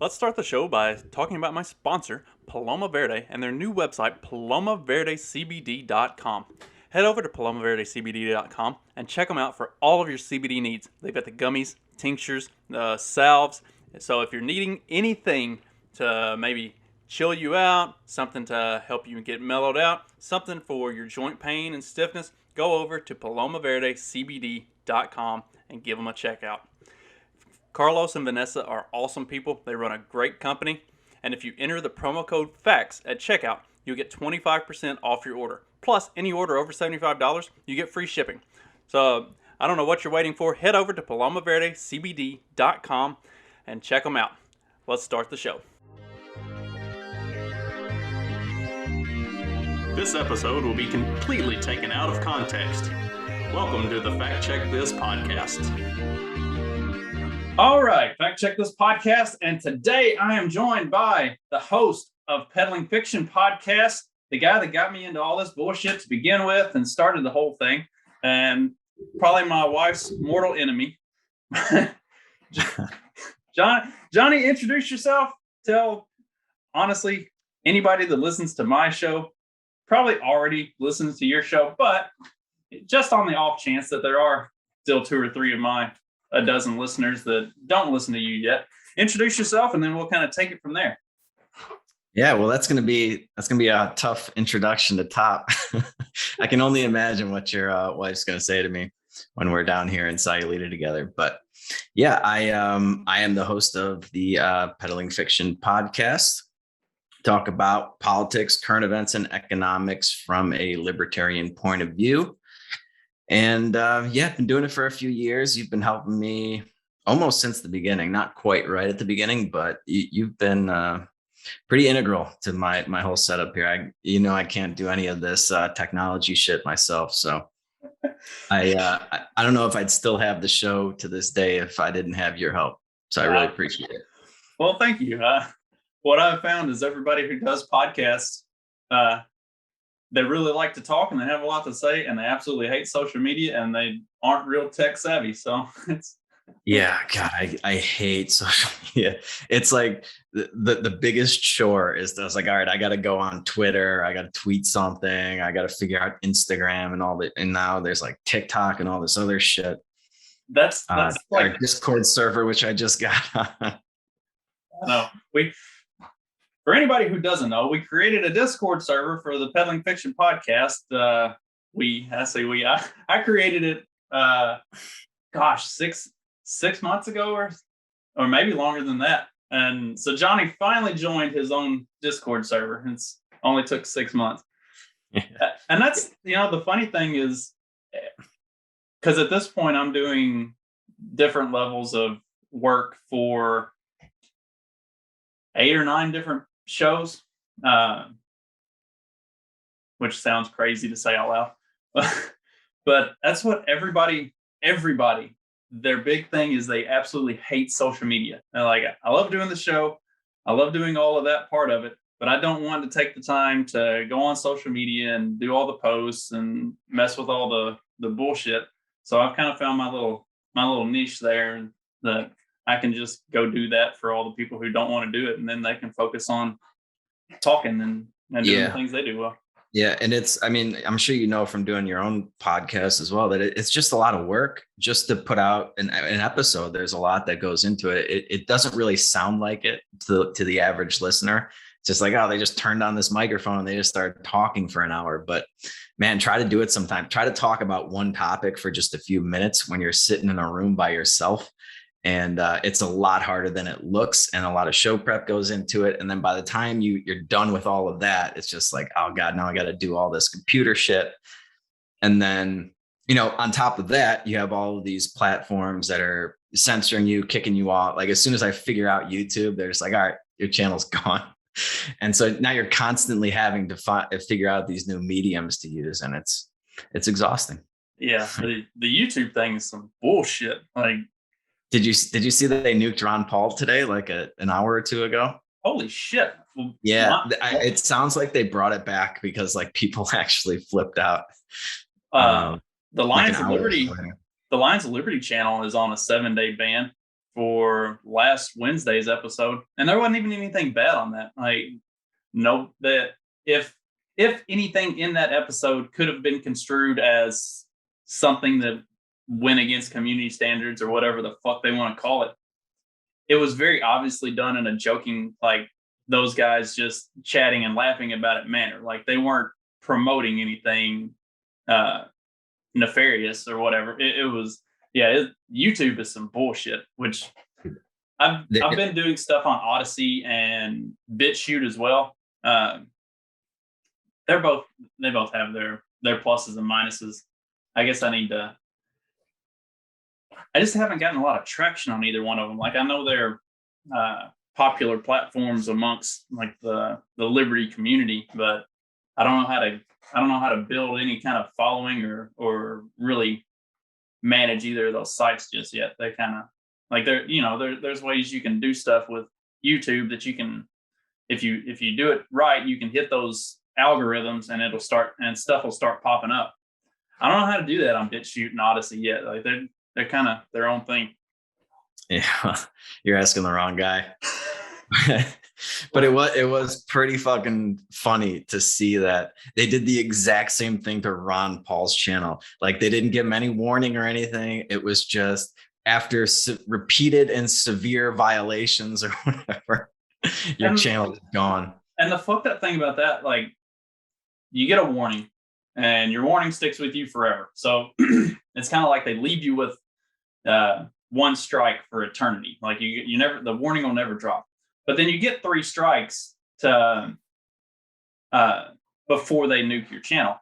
Let's start the show by talking about my sponsor, Paloma Verde, and their new website, palomaverdecbd.com. Head over to palomaverdecbd.com and check them out for all of your CBD needs. They've got the gummies, tinctures, salves. So if you're needing anything to maybe chill you out, something to help you get mellowed out, something for your joint pain and stiffness, go over to palomaverdecbd.com and give them a check out. Carlos and Vanessa are awesome people. They run a great company. And if you enter the promo code FACTS at checkout, you'll get 25% off your order. Plus, any order over $75, you get free shipping. So, I don't know what you're waiting for. Head over to palomaverdecbd.com and check them out. Let's start the show. This episode will be completely taken out of context. Welcome to the Fact Check This podcast. All right, Fact Check This podcast, and today I am joined by the host of Peddling Fiction Podcast, the guy that got me into all this bullshit to begin with and started the whole thing, and probably my wife's mortal enemy. Johnny, introduce yourself. Tell, honestly, anybody that listens to my show probably already listens to your show, but just on the off chance that there are still two or three of a dozen listeners that don't listen to you yet, introduce yourself and then we'll kind of take it from there. Yeah, well, that's gonna be a tough introduction to top. I can only imagine what your wife's gonna say to me when we're down here in Sayulita together. But yeah, I am the host of the Peddling Fiction Podcast. Talk about politics, current events, and economics from a libertarian point of view. And I've been doing it for a few years. You've been helping me almost since the beginning, not quite right at the beginning, but you've been pretty integral to my whole setup here. I can't do any of this technology shit myself. So I don't know if I'd still have the show to this day if I didn't have your help. So I really appreciate it. Well, thank you. What I've found is everybody who does podcasts, they really like to talk and they have a lot to say, and they absolutely hate social media and they aren't real tech savvy. So yeah, God, I hate social media. It's like the biggest chore is all right, I got to go on Twitter. I got to tweet something. I got to figure out Instagram and all that. And now there's like TikTok and all this other shit. That's like our Discord server, which I just got on. No, for anybody who doesn't know, we created a Discord server for the Peddling Fiction Podcast. I created it, 6 months ago or maybe longer than that. And so Johnny finally joined his own Discord server. It's only took 6 months. Yeah. And that's, the funny thing is, because at this point I'm doing different levels of work for 8 or 9 different shows, which sounds crazy to say out loud, but that's what everybody, their big thing is they absolutely hate social media. They're like, I love doing the show, I love doing all of that part of it, but I don't want to take the time to go on social media and do all the posts and mess with all the bullshit. So I've kind of found my little niche there that I can just go do that for all the people who don't want to do it. And then they can focus on talking and doing the things they do well. Yeah. And I'm sure from doing your own podcast as well, that it's just a lot of work just to put out an episode. There's a lot that goes into it. It doesn't really sound like it to the average listener. It's just like, oh, they just turned on this microphone and they just started talking for an hour. But man, try to do it sometime. Try to talk about one topic for just a few minutes when you're sitting in a room by yourself. And it's a lot harder than it looks, and a lot of show prep goes into it. And then by the time you're done with all of that, it's just like, oh God, now I got to do all this computer shit. And then, on top of that, you have all of these platforms that are censoring you, kicking you off. Like as soon as I figure out YouTube, they're just like, all right, your channel's gone. And so now you're constantly having to figure out these new mediums to use, and it's exhausting. Yeah, the YouTube thing is some bullshit. Like, did you see that they nuked Ron Paul today, like an hour or two ago? Holy shit! Well, yeah, it sounds like they brought it back because like people actually flipped out. The Lions of Liberty channel is on a 7-day ban for last Wednesday's episode, and there wasn't even anything bad on that. Like, no, that if anything in that episode could have been construed as something that went against community standards or whatever the fuck they want to call it, it was very obviously done in a joking, like those guys just chatting and laughing about it manner. Like they weren't promoting anything nefarious or whatever. It was, yeah, YouTube is some bullshit, which I've been doing stuff on Odyssey and BitChute as well. They both have their pluses and minuses. I guess I just haven't gotten a lot of traction on either one of them. Like I know they're popular platforms amongst like the Liberty community, but I don't know how to build any kind of following or really manage either of those sites just yet. They kind of like there's ways you can do stuff with YouTube that you can, if you do it right, you can hit those algorithms and stuff will start popping up. I don't know how to do that on BitChute and Odyssey yet. Like they're kind of their own thing. Yeah, you're asking the wrong guy. But it was pretty fucking funny to see that they did the exact same thing to Ron Paul's channel. Like they didn't give him any warning or anything. It was just after repeated and severe violations or whatever, your channel is gone. And the fucked up thing about that, like you get a warning and your warning sticks with you forever. So it's kind of like they leave you with one strike for eternity. Like you never, the warning will never drop. But then you get 3 strikes to before they nuke your channel,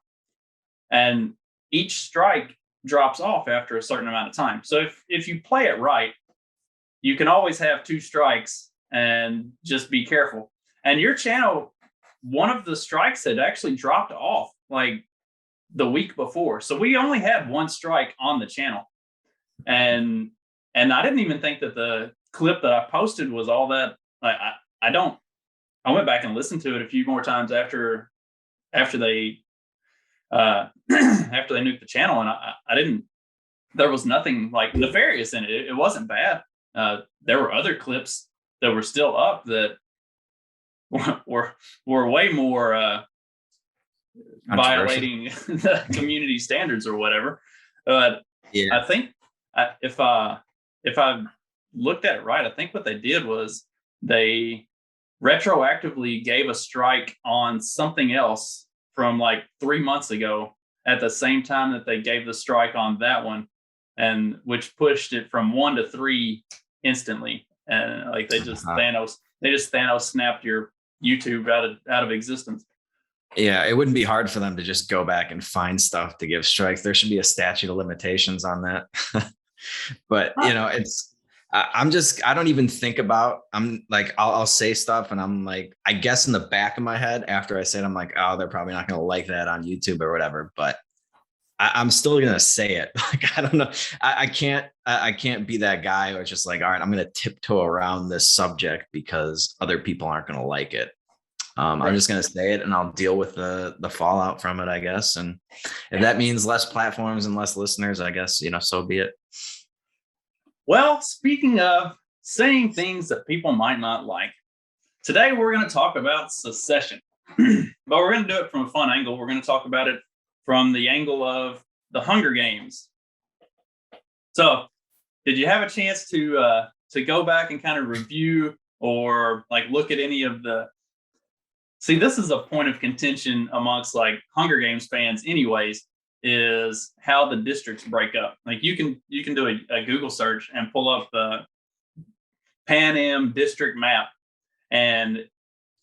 and each strike drops off after a certain amount of time. So if you play it right, you can always have 2 strikes and just be careful. And your channel, one of the strikes had actually dropped off like the week before, so we only had 1 strike on the channel, and I didn't even think that the clip that I posted was all that. I went back and listened to it a few more times after they after they nuked the channel, and I didn't. There was nothing like nefarious in it. It wasn't bad. There were other clips that were still up that were way more violating the community standards or whatever. But yeah. I think if I looked at it right, I think what they did was they retroactively gave a strike on something else from like 3 months ago at the same time that they gave the strike on that one, and which pushed it from 1 to 3 instantly. And like they just Thanos snapped your YouTube out of existence. Yeah, it wouldn't be hard for them to just go back and find stuff to give strikes. There should be a statute of limitations on that. But I don't even think about, I'm like, I'll say stuff and I'm like, I guess in the back of my head after I say it, I'm like, oh, they're probably not going to like that on YouTube or whatever, but I'm still going to say it. Like, I don't know. I can't be that guy who's just like, all right, I'm going to tiptoe around this subject because other people aren't going to like it. I'm just going to say it and I'll deal with the fallout from it, I guess. And if that means less platforms and less listeners, I guess, so be it. Well, speaking of saying things that people might not like, today we're going to talk about secession, but we're going to do it from a fun angle. We're going to talk about it from the angle of the Hunger Games. So, did you have a chance to go back and kind of review or like look at any of the? See, this is a point of contention amongst like Hunger Games fans, anyways. Is how the districts break up. Like you can do a Google search and pull up the Pan Am district map, and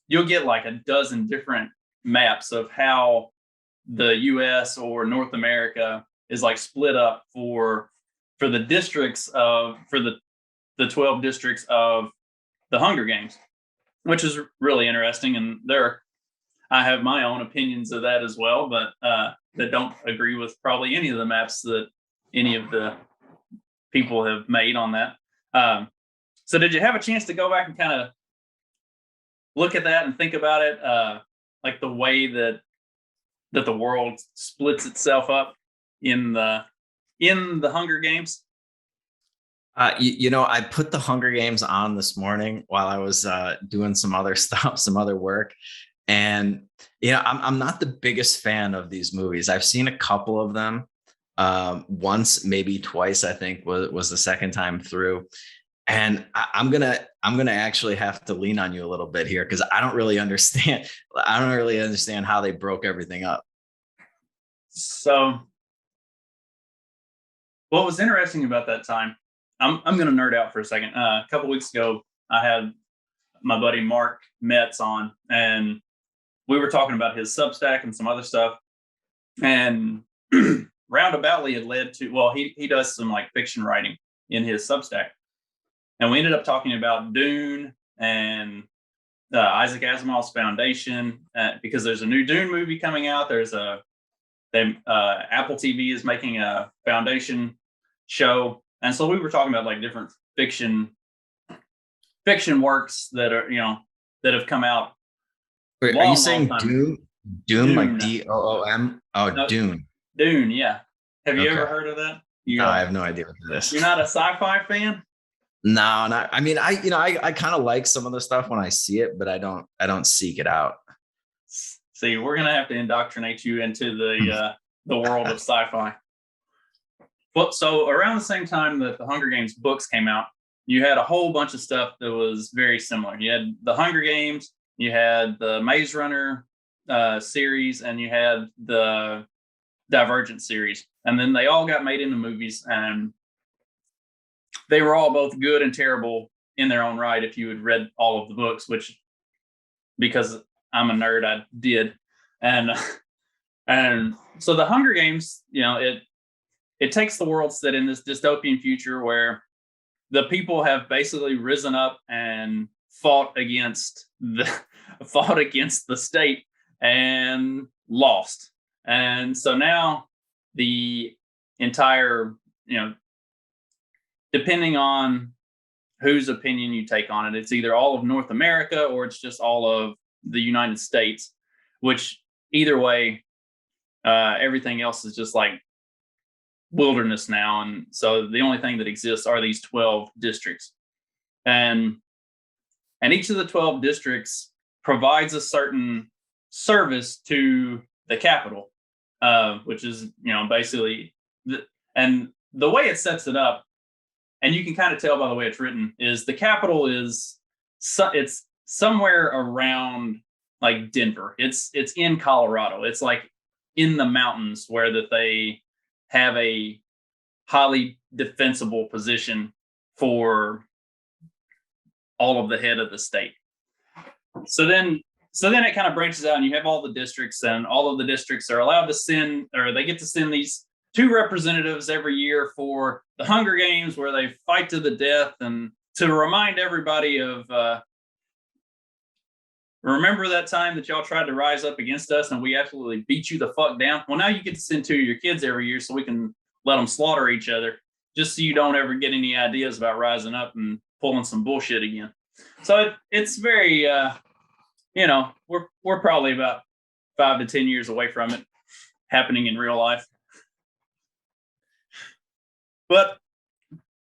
you'll get like a dozen different maps of how the U.S. or North America is like split up for the districts for the 12 districts of the Hunger Games, which is really interesting. And I have my own opinions of that as well, but that don't agree with probably any of the maps that any of the people have made on that. So did you have a chance to go back and kind of look at that and think about it, like the way that the world splits itself up in the Hunger Games? I put the Hunger Games on this morning while I was doing some other stuff, some other work. And, I'm not the biggest fan of these movies. I've seen a couple of them. Once, maybe twice, I think was the second time through. And I'm gonna actually have to lean on you a little bit here because I don't really understand. I don't really understand how they broke everything up. So what was interesting about that time, I'm going to nerd out for a second. A couple weeks ago, I had my buddy Mark Metz on, and we were talking about his Substack and some other stuff. And roundaboutly it led to, well, he does some like fiction writing in his Substack. And we ended up talking about Dune and Isaac Asimov's Foundation because there's a new Dune movie coming out. Apple TV is making a Foundation show, and so we were talking about like different fiction works that are that have come out. Wait, are you saying Dune? Dune, like DOOM? Oh, no, Dune. Dune, yeah. Have you ever heard of that? No, I have no idea what this is. You're not a sci-fi fan? No, not. I mean, I kind of like some of the stuff when I see it, but I don't seek it out. See, we're gonna have to indoctrinate you into the world of sci-fi. Well, so around the same time that the Hunger Games books came out, you had a whole bunch of stuff that was very similar. You had the Hunger Games, you had the Maze Runner series, and you had the Divergent series. And then they all got made into movies, and they were all both good and terrible in their own right if you had read all of the books, which, because I'm a nerd, I did. And so the Hunger Games, it takes the world set in this dystopian future where the people have basically risen up and fought against the state and lost. And so now the entire, depending on whose opinion you take on it, it's either all of North America or it's just all of the United States, which either way, everything else is just like wilderness now. And so the only thing that exists are these 12 districts. And each of the 12 districts provides a certain service to the capital, which is, basically, and the way it sets it up, and you can kind of tell by the way it's written, is the capital is, it's somewhere around like Denver. It's in Colorado. It's like in the mountains where that they have a highly defensible position for all of the head of the state. So then it kind of branches out, and you have all the districts, and all of the districts are allowed to send, or they get to send these 2 representatives every year for the Hunger Games, where they fight to the death, and to remind everybody of, remember that time that y'all tried to rise up against us and we absolutely beat you the fuck down? Well, now you get to send 2 of your kids every year so we can let them slaughter each other, just so you don't ever get any ideas about rising up and pulling some bullshit again. So it's very, we're probably about 5 to 10 years away from it happening in real life. But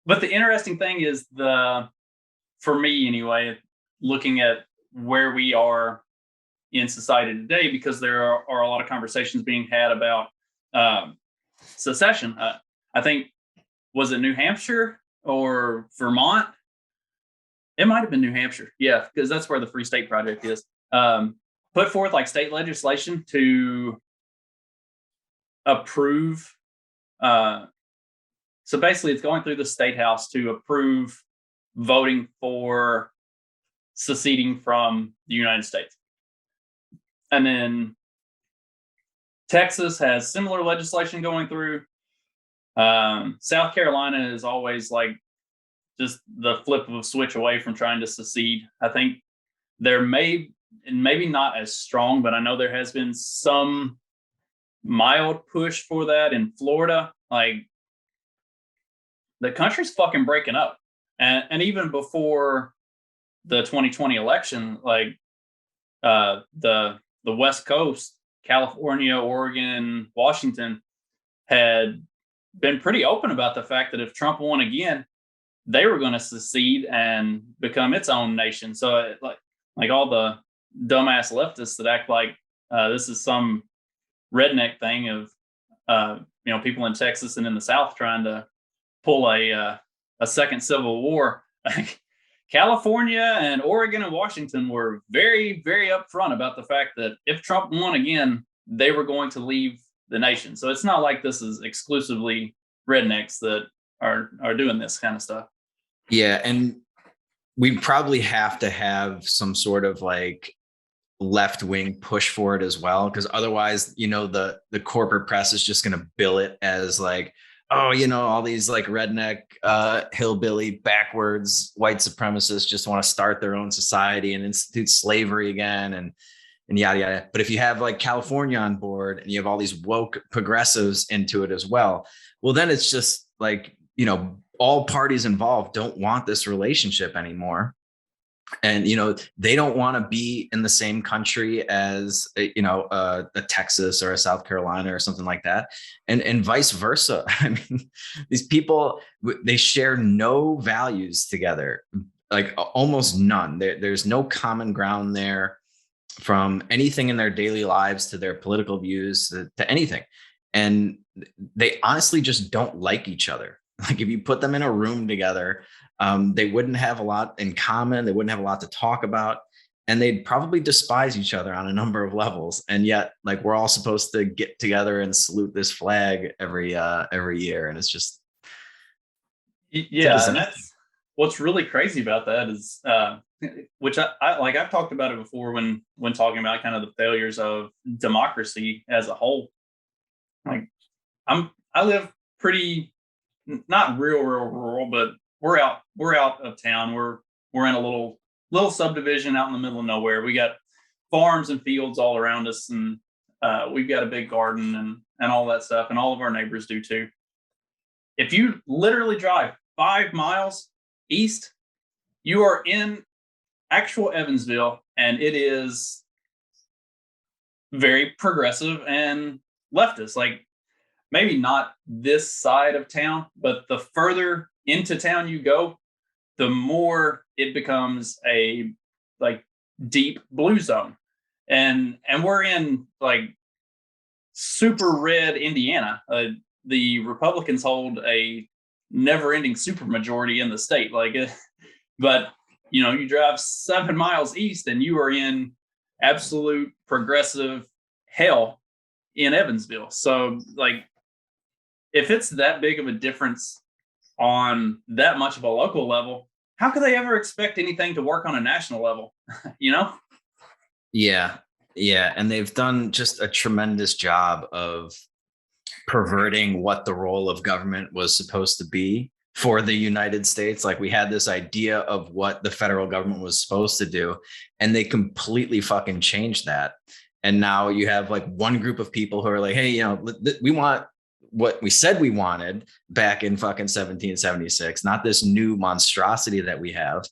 the interesting thing is, for me anyway, looking at where we are in society today, because there are a lot of conversations being had about secession. I think, was it New Hampshire or Vermont? It might have been New Hampshire. Yeah, because that's where the Free State Project is. Put forth like state legislation to approve. So basically, it's going through the state house to approve voting for seceding from the United States. And then Texas has similar legislation going through. South Carolina is always like just the flip of a switch away from trying to secede. I think there maybe not as strong, but I know there has been some mild push for that in Florida. Like, the country's fucking breaking up. And even before the 2020 election, like the West Coast, California, Oregon, Washington, had been pretty open about the fact that if Trump won again, they were going to secede and become its own nation. So like all the dumbass leftists that act like this is some redneck thing of people in Texas and in the South trying to pull a second civil war. California and Oregon and Washington were very, very upfront about the fact that if Trump won again, they were going to leave the nation. So it's not like this is exclusively rednecks that are doing this kind of stuff. Yeah, and we probably have to have some sort of like left-wing push for it as well, because otherwise, the corporate press is just going to bill it as like, oh, all these like redneck, hillbilly, backwards white supremacists just want to start their own society and institute slavery again, and yada yada. But if you have like California on board and you have all these woke progressives into it as well, well, then it's just like, all parties involved don't want this relationship anymore. And, they don't want to be in the same country as, a Texas or a South Carolina or something like that. And vice versa. I mean, these people, they share no values together, like almost none. There's no common ground there, from anything in their daily lives to their political views to anything. And they honestly just don't like each other. Like if you put them in a room together, they wouldn't have a lot in common. They wouldn't have a lot to talk about, and they'd probably despise each other on a number of levels. And yet, like, we're all supposed to get together and salute this flag every year, and it's just and that's what's really crazy about that is, which I like. I've talked about it before when talking about kind of the failures of democracy as a whole. Like, I live pretty, not real rural, but we're out of town. We're in a little subdivision out in the middle of nowhere. We got farms and fields all around us, and we've got a big garden and all that stuff, and all of our neighbors do too. If you literally drive 5 miles east, you are in actual Evansville, and it is very progressive and leftist. Like, maybe not this side of town, but the further into town you go, the more it becomes a like deep blue zone. And we're in like super red Indiana. The Republicans hold a never-ending supermajority in the state. But you drive 7 miles east and you are in absolute progressive hell in Evansville. So like, if it's that big of a difference on that much of a local level, how could they ever expect anything to work on a national level? Yeah. And they've done just a tremendous job of perverting what the role of government was supposed to be for the United States. Like, we had this idea of what the federal government was supposed to do, and they completely fucking changed that. And now you have like one group of people who are like, hey, we want what we said we wanted back in fucking 1776, not this new monstrosity that we have.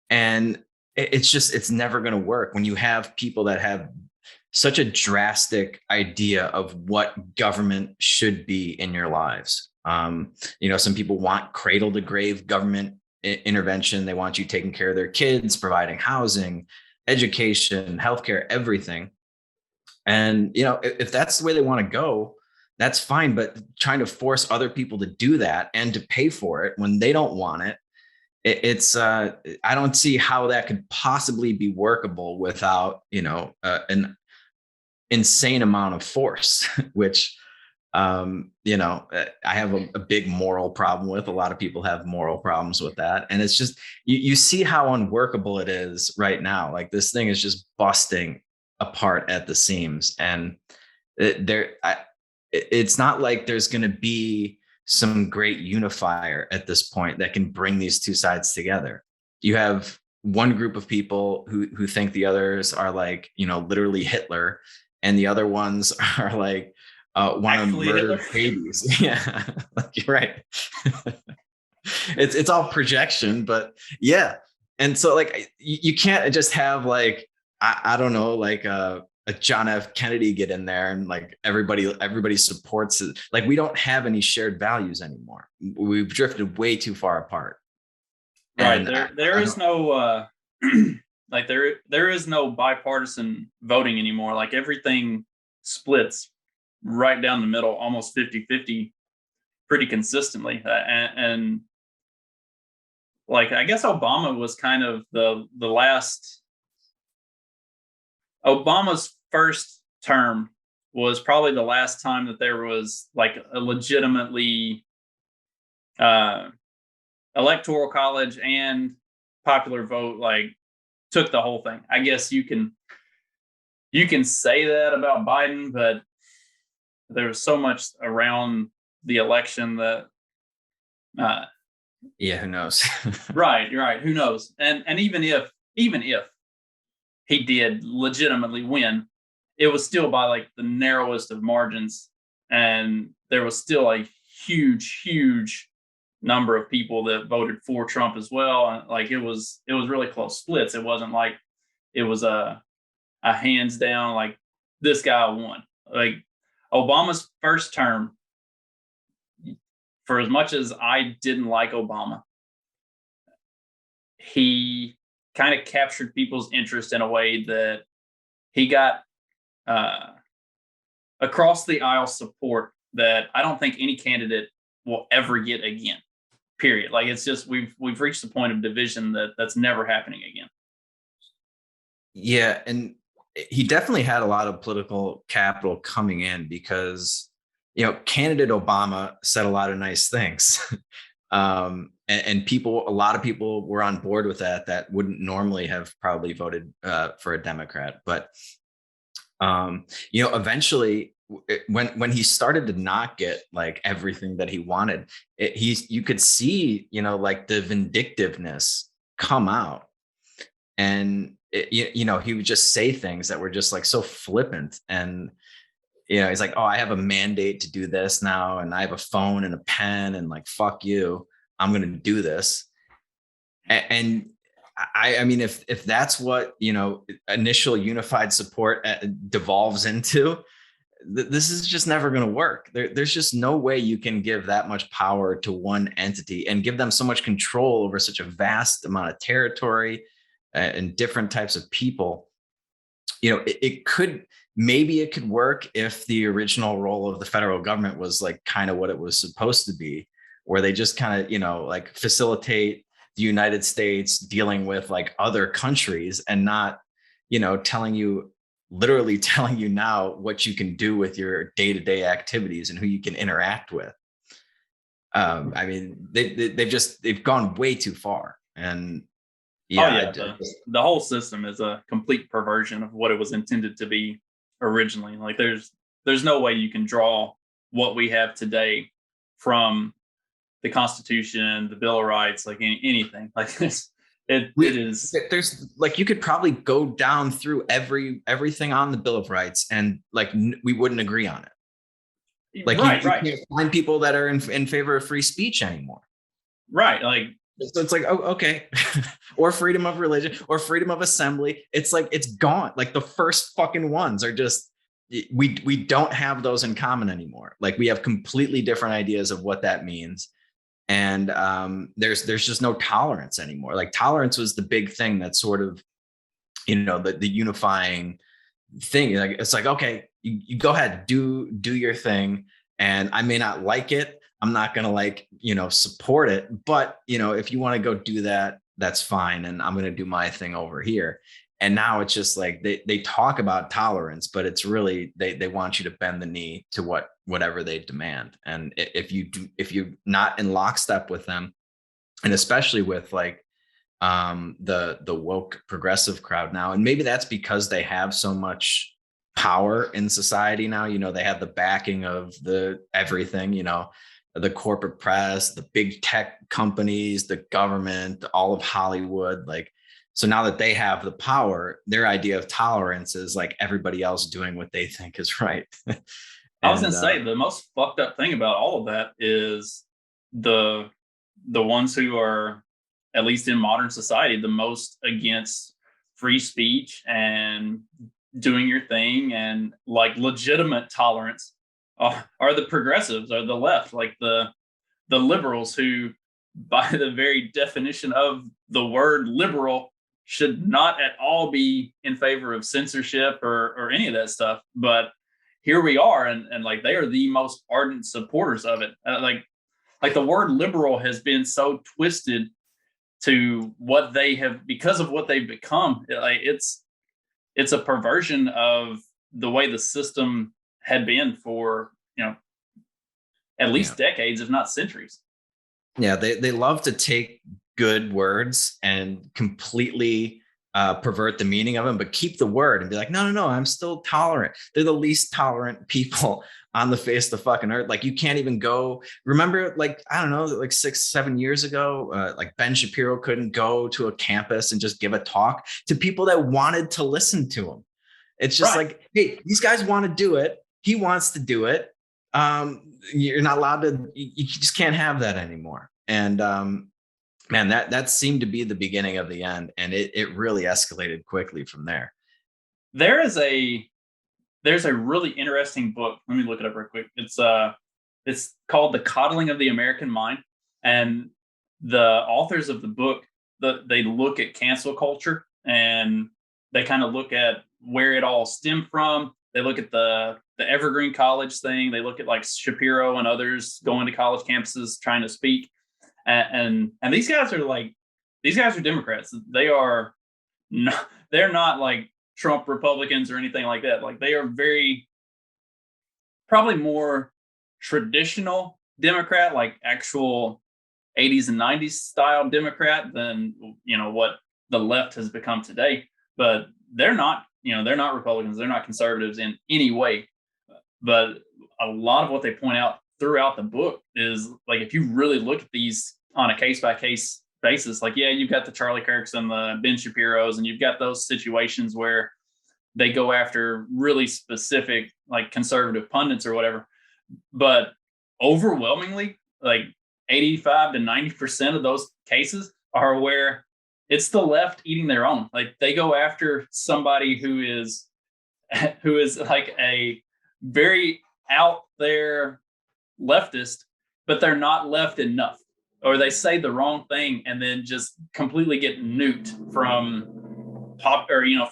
And it's never going to work when you have people that have such a drastic idea of what government should be in your lives. Some people want cradle to grave government intervention. They want you taking care of their kids, providing housing, education, healthcare, everything. And, if that's the way they want to go, that's fine. But trying to force other people to do that and to pay for it when they don't want it, it's I don't see how that could possibly be workable without, an insane amount of force, which, I have a big moral problem with. A lot of people have moral problems with that. And it's just, you see how unworkable it is right now. Like, this thing is just busting apart at the seams. And it's not like there's going to be some great unifier at this point that can bring these two sides together. You have one group of people who think the others are like, literally Hitler, and the other ones are like, want to murder babies. Yeah, like, you're right. It's all projection, but yeah. And so like, you can't just have like, I don't know, like a John F. Kennedy get in there and like everybody supports it. Like, we don't have any shared values anymore. We've drifted way too far apart. Right. And There is no like there is no bipartisan voting anymore. Like everything splits right down the middle, almost 50-50 pretty consistently. And like I guess Obama was kind of the last Obama's first term was probably the last time that there was like a legitimately uh electoral college and popular vote like took the whole thing. I guess you can say that about Biden, but there was so much around the election that uh, yeah, who knows? right, who knows? And even if he did legitimately win, it was still by like the narrowest of margins, and there was still a huge number of people that voted for Trump as well. And like it was really close splits. It wasn't like it was a hands down like this guy won. Like Obama's first term, for as much as I didn't like Obama, he kind of captured people's interest in a way that he got uh, across the aisle support that I don't think any candidate will ever get again. Period. Like it's just we've reached the point of division that's never happening again. Yeah, and he definitely had a lot of political capital coming in because, candidate Obama said a lot of nice things. And a lot of people were on board with that wouldn't normally have probably voted for a Democrat. But, eventually when he started to not get like everything that he wanted, you could see, like the vindictiveness come out. And he would just say things that were just like so flippant. And he's like, oh, I have a mandate to do this now, and I have a phone and a pen, and like, fuck you, I'm gonna do this. And I mean, if that's what initial unified support devolves into, this is just never going to work. There's just no way you can give that much power to one entity and give them so much control over such a vast amount of territory and different types of people. It could, maybe it could work if the original role of the federal government was like kind of what it was supposed to be, where they just kind of, like facilitate the United States dealing with like other countries and not, literally telling you now what you can do with your day-to-day activities and who you can interact with. I mean, they've gone way too far. And yeah, the whole system is a complete perversion of what it was intended to be originally. Like there's no way you can draw what we have today from the Constitution, the Bill of Rights, like anything. Like it is. There's like, you could probably go down through everything on the Bill of Rights, and like we wouldn't agree on it. Like you can't find people that are in favor of free speech anymore. Right. Like so it's like, oh, okay. Or freedom of religion or freedom of assembly. It's like it's gone. Like the first fucking ones are just we don't have those in common anymore. Like we have completely different ideas of what that means. And there's just no tolerance anymore. Like tolerance was the big thing that sort of, the unifying thing. Like it's like, okay, you go ahead, do your thing, and I may not like it. I'm not gonna like, support it, but if you want to go do that, that's fine, and I'm gonna do my thing over here. And now it's just like they talk about tolerance, but it's really they want you to bend the knee to whatever they demand. And if you're not in lockstep with them, and especially with like the woke progressive crowd now, and maybe that's because they have so much power in society now. They have the backing of the everything. The corporate press, the big tech companies, the government, all of Hollywood, like. So now that they have the power, their idea of tolerance is like everybody else doing what they think is right. I was gonna say the most fucked up thing about all of that is the ones who are, at least in modern society, the most against free speech and doing your thing and like legitimate tolerance are the progressives, or the left, like the liberals who by the very definition of the word liberal, should not at all be in favor of censorship or any of that stuff. But here we are, and like they are the most ardent supporters of it. Like the word liberal has been so twisted to what they have because of what they've become. Like it's a perversion of the way the system had been for at least decades, if not centuries. Yeah, they love to take good words and completely pervert the meaning of them, but keep the word and be like, no, I'm still tolerant. They're the least tolerant people on the face of the fucking earth. Like, you can't even go. Remember, like, I don't know, like 6-7 years ago, like Ben Shapiro couldn't go to a campus and just give a talk to people that wanted to listen to him. It's just like, hey, these guys want to do it. He wants to do it. You're not allowed to. You just can't have that anymore. And man, that seemed to be the beginning of the end, and it really escalated quickly from there. There's a really interesting book. Let me look it up real quick. It's called The Coddling of the American Mind, and the authors of the book, they look at cancel culture, and they kind of look at where it all stemmed from. They look at the Evergreen College thing. They look at like Shapiro and others going to college campuses trying to speak. And these guys are Democrats. They're not like Trump Republicans or anything like that. Like, they are probably more traditional Democrat, like actual 80s and 90s style Democrat than what the left has become today. But they're not Republicans. They're not conservatives in any way. But a lot of what they point out throughout the book is, like, if you really look at these on a case-by-case basis, like, yeah, you've got the Charlie Kirks and the Ben Shapiros, and you've got those situations where they go after really specific, like, conservative pundits or whatever. But overwhelmingly, like 85 to 90% of those cases are where it's the left eating their own. Like, they go after somebody who is like a very out there leftist, but they're not left enough, or they say the wrong thing and then just completely get nuked from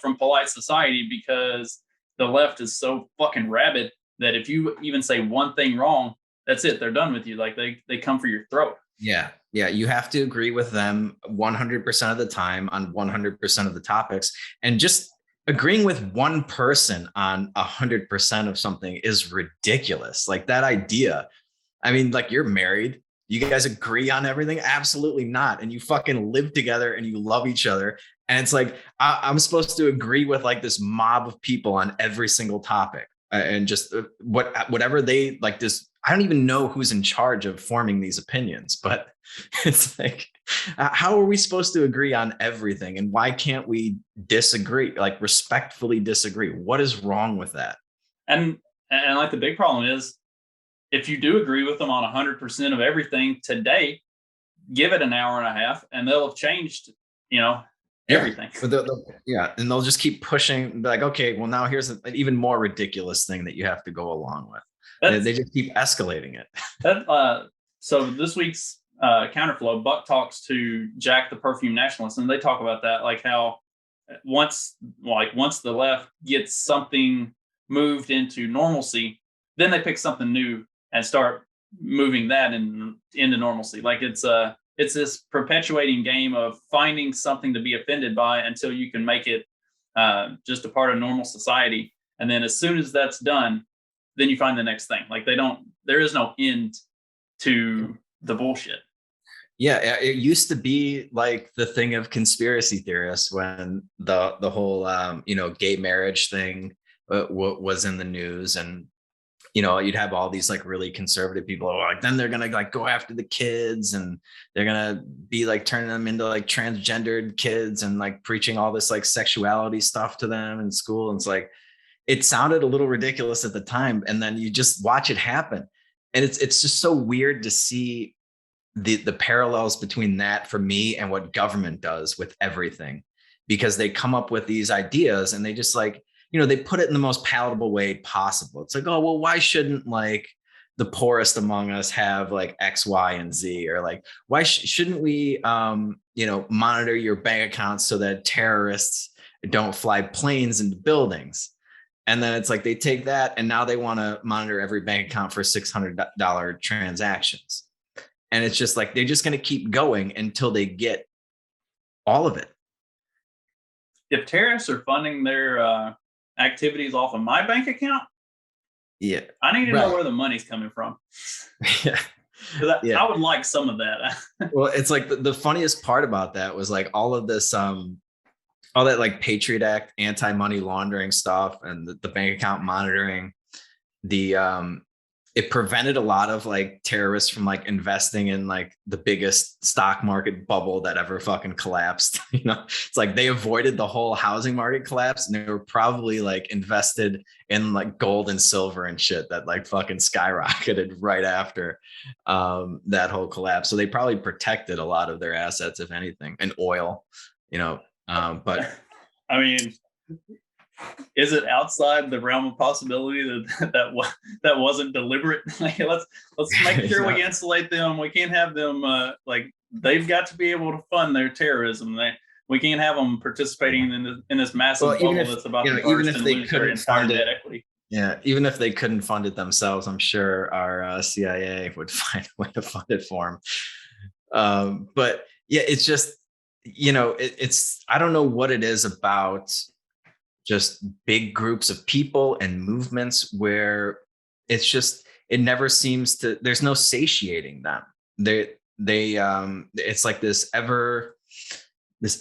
from polite society, because the left is so fucking rabid that if you even say one thing wrong, that's it. They're done with you. Like, they come for your throat. Yeah. You have to agree with them 100% of the time on 100% of the topics, and just agreeing with one person on 100% of something is ridiculous. Like, that idea. I mean, like, you're married. You guys agree on everything? Absolutely not. And you fucking live together and you love each other. And it's like, I'm supposed to agree with like this mob of people on every single topic, and just whatever they like. This, I don't even know who's in charge of forming these opinions, but it's like, how are we supposed to agree on everything? And why can't we disagree, like respectfully disagree? What is wrong with that? And like, the big problem is, if you do agree with them on 100% of everything today, give it an hour and a half and they'll have changed, everything. And they'll just keep pushing, like, okay, well, now here's an even more ridiculous thing that you have to go along with. They just keep escalating it. So this week's Counterflow, Buck talks to Jack the Perfume Nationalist, and they talk about that, like how once the left gets something moved into normalcy, then they pick something new and start moving that into normalcy. Like, it's this perpetuating game of finding something to be offended by until you can make it just a part of normal society. And then as soon as that's done, then you find the next thing. Like, there is no end to the bullshit. Yeah, it used to be like the thing of conspiracy theorists when the whole gay marriage thing was in the news, and you'd have all these like really conservative people, like, then they're gonna like go after the kids, and they're gonna be like turning them into like transgendered kids, and like preaching all this like sexuality stuff to them in school. And it's like, it sounded a little ridiculous at the time, and then you just watch it happen, and it's just so weird to see the parallels between that for me and what government does with everything, because they come up with these ideas and they just like, they put it in the most palatable way possible. It's like, oh, well, why shouldn't like the poorest among us have like X, Y, and Z, or like, why shouldn't we, monitor your bank accounts so that terrorists don't fly planes into buildings? And then it's like they take that and now they want to monitor every bank account for $600 transactions. And it's just like they're just going to keep going until they get all of it. If terrorists are funding their activities off of my bank account, yeah, I need to know where the money's coming from. Yeah. I would like some of that. Well, it's like the funniest part about that was like all of this, all that like Patriot Act, anti-money laundering stuff, and the bank account monitoring, it prevented a lot of like terrorists from like investing in like the biggest stock market bubble that ever fucking collapsed. It's like they avoided the whole housing market collapse, and they were probably like invested in like gold and silver and shit that like fucking skyrocketed right after that whole collapse. So they probably protected a lot of their assets, if anything, and oil, but I mean, is it outside the realm of possibility that wasn't deliberate? Like, let's make sure we insulate them. We can't have them like they've got to be able to fund their terrorism. We can't have them participating in this massive bubble that's about to burst, even if and they lose their couldn't entire fund net it. equity. Yeah, even if they couldn't fund it themselves, I'm sure our CIA would find a way to fund it for them. But yeah, it's just, it's I don't know what it is about just big groups of people and movements where it's just, it never seems to, there's no satiating them. It's like this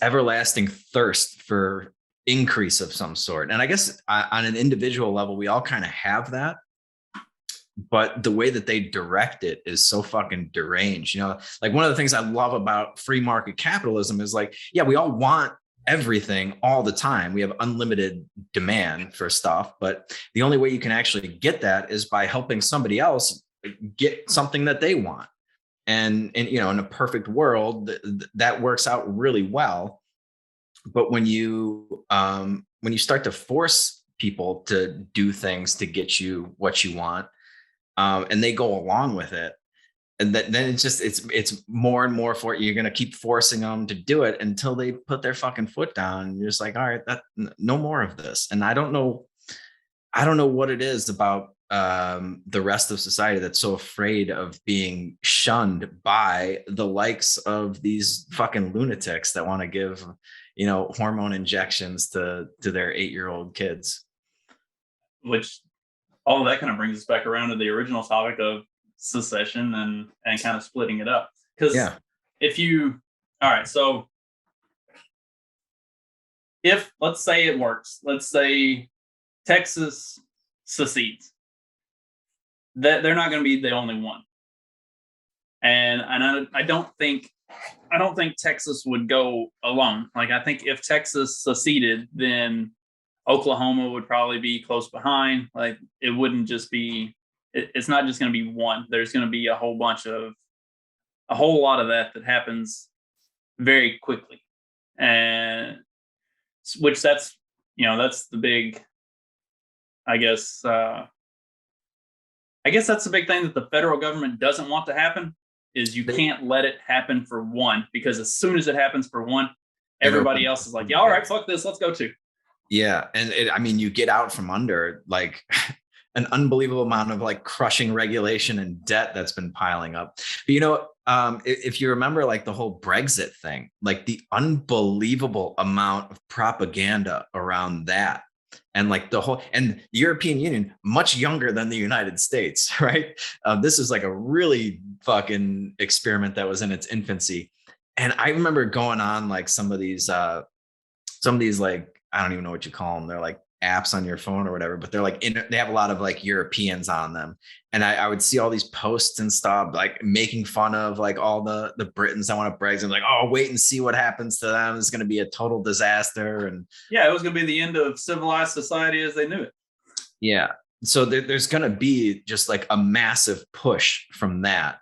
everlasting thirst for increase of some sort. And I guess on an individual level, we all kind of have that, but the way that they direct it is so fucking deranged. Like one of the things I love about free market capitalism is like, yeah, we all want everything all the time. We have unlimited demand for stuff, but the only way you can actually get that is by helping somebody else get something that they want. And in a perfect world, that works out really well. But when you start to force people to do things to get you what you want, and they go along with it, and then it's more and more for you're going to keep forcing them to do it until they put their fucking foot down. And you're just like, all right, no more of this. And I don't know what it is about the rest of society that's so afraid of being shunned by the likes of these fucking lunatics that want to give, hormone injections to their 8-year-old kids. Which all of that kind of brings us back around to the original topic of secession and kind of splitting it up. Because so if let's say it works, let's say Texas secedes, that they're not going to be the only one. And I don't think Texas would go alone. Like, I think if Texas seceded, then Oklahoma would probably be close behind. Like, it wouldn't just be, it's not just going to be one. There's going to be a whole lot of that happens very quickly. And which that's the big, I guess that's the big thing that the federal government doesn't want to happen, is you can't let it happen for one, because as soon as it happens for one, everybody else is like, yeah, all right, fuck this, let's go too. Yeah. And you get out from under like an unbelievable amount of like crushing regulation and debt that's been piling up. But if you remember like the whole Brexit thing, like the unbelievable amount of propaganda around that, and like the European Union, much younger than the United States, right? This is like a really fucking experiment that was in its infancy. And I remember going on like some of these like, I don't even know what you call them. They're like apps on your phone or whatever, but they're like, they have a lot of like Europeans on them. And I would see all these posts and stuff like making fun of like all the Britons that want to Brexit, like, oh, wait and see what happens to them. It's going to be a total disaster. And yeah, it was going to be the end of civilized society as they knew it. Yeah. So there's going to be just like a massive push from that,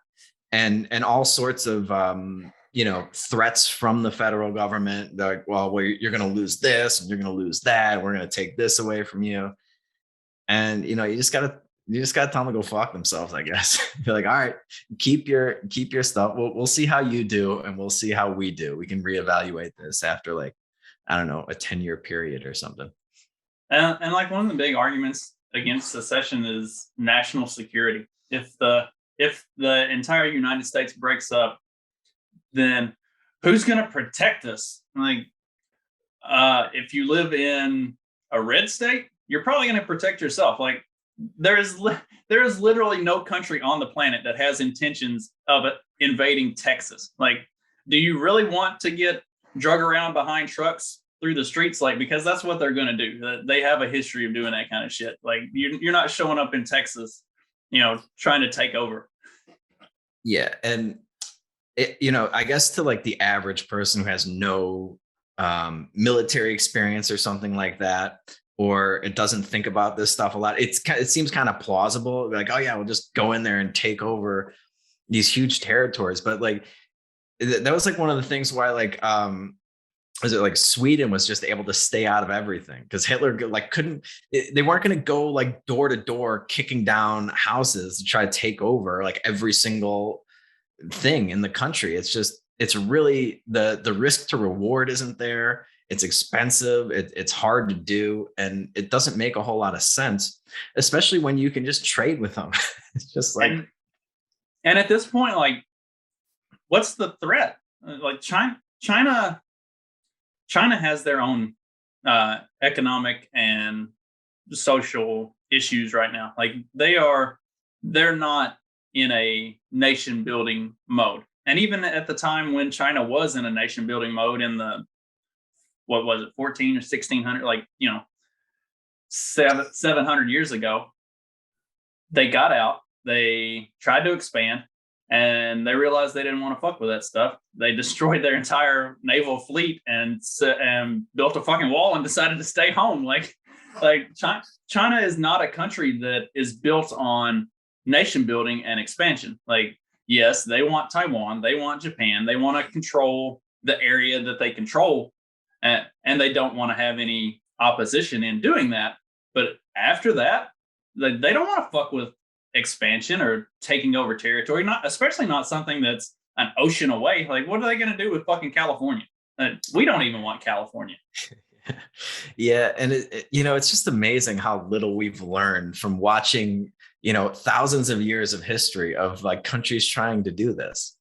and all sorts of, threats from the federal government. They're like, well, you're going to lose this and you're going to lose that. We're going to take this away from you. And, you just got to You just got to tell them to go fuck themselves, I guess. You're like, all right, keep your stuff. We'll see how you do, and we'll see how we do. We can reevaluate this after, like, I don't know, a 10-year period or something. And like one of the big arguments against secession is national security. If the entire United States breaks up, then who's going to protect us? Like, if you live in a red state, you're probably going to protect yourself. Like, there is literally no country on the planet that has intentions of invading Texas. Like, do you really want to get drug around behind trucks through the streets? Like, because that's what they're going to do. They have a history of doing that kind of shit. Like, you're not showing up in Texas, trying to take over. Yeah. And I guess to like the average person who has no military experience or something like that, or it doesn't think about this stuff a lot, it seems kind of plausible. Like, oh yeah, we'll just go in there and take over these huge territories. But like, that was like one of the things why, like, was it like Sweden was just able to stay out of everything because Hitler like they weren't going to go like door to door kicking down houses to try to take over like every single thing in the country. It's really the risk to reward isn't there. It's expensive. It's hard to do. And it doesn't make a whole lot of sense, especially when you can just trade with them. It's just like, and at this point, like, what's the threat? Like China has their own economic and social issues right now. Like, they're not in a nation building mode. And even at the time when China was in a nation building mode in the, what was it, 14 or 1600, like, 700 years ago, they got out, they tried to expand, and they realized they didn't want to fuck with that stuff. They destroyed their entire naval fleet and built a fucking wall and decided to stay home. Like China is not a country that is built on nation building and expansion. Like, yes, they want Taiwan, they want Japan, they want to control the area that they control, and they don't want to have any opposition in doing that. But after that, they don't want to fuck with expansion or taking over territory, especially not something that's an ocean away. Like, what are they going to do with fucking California? We don't even want California. Yeah. And it's just amazing how little we've learned from watching, thousands of years of history of like countries trying to do this.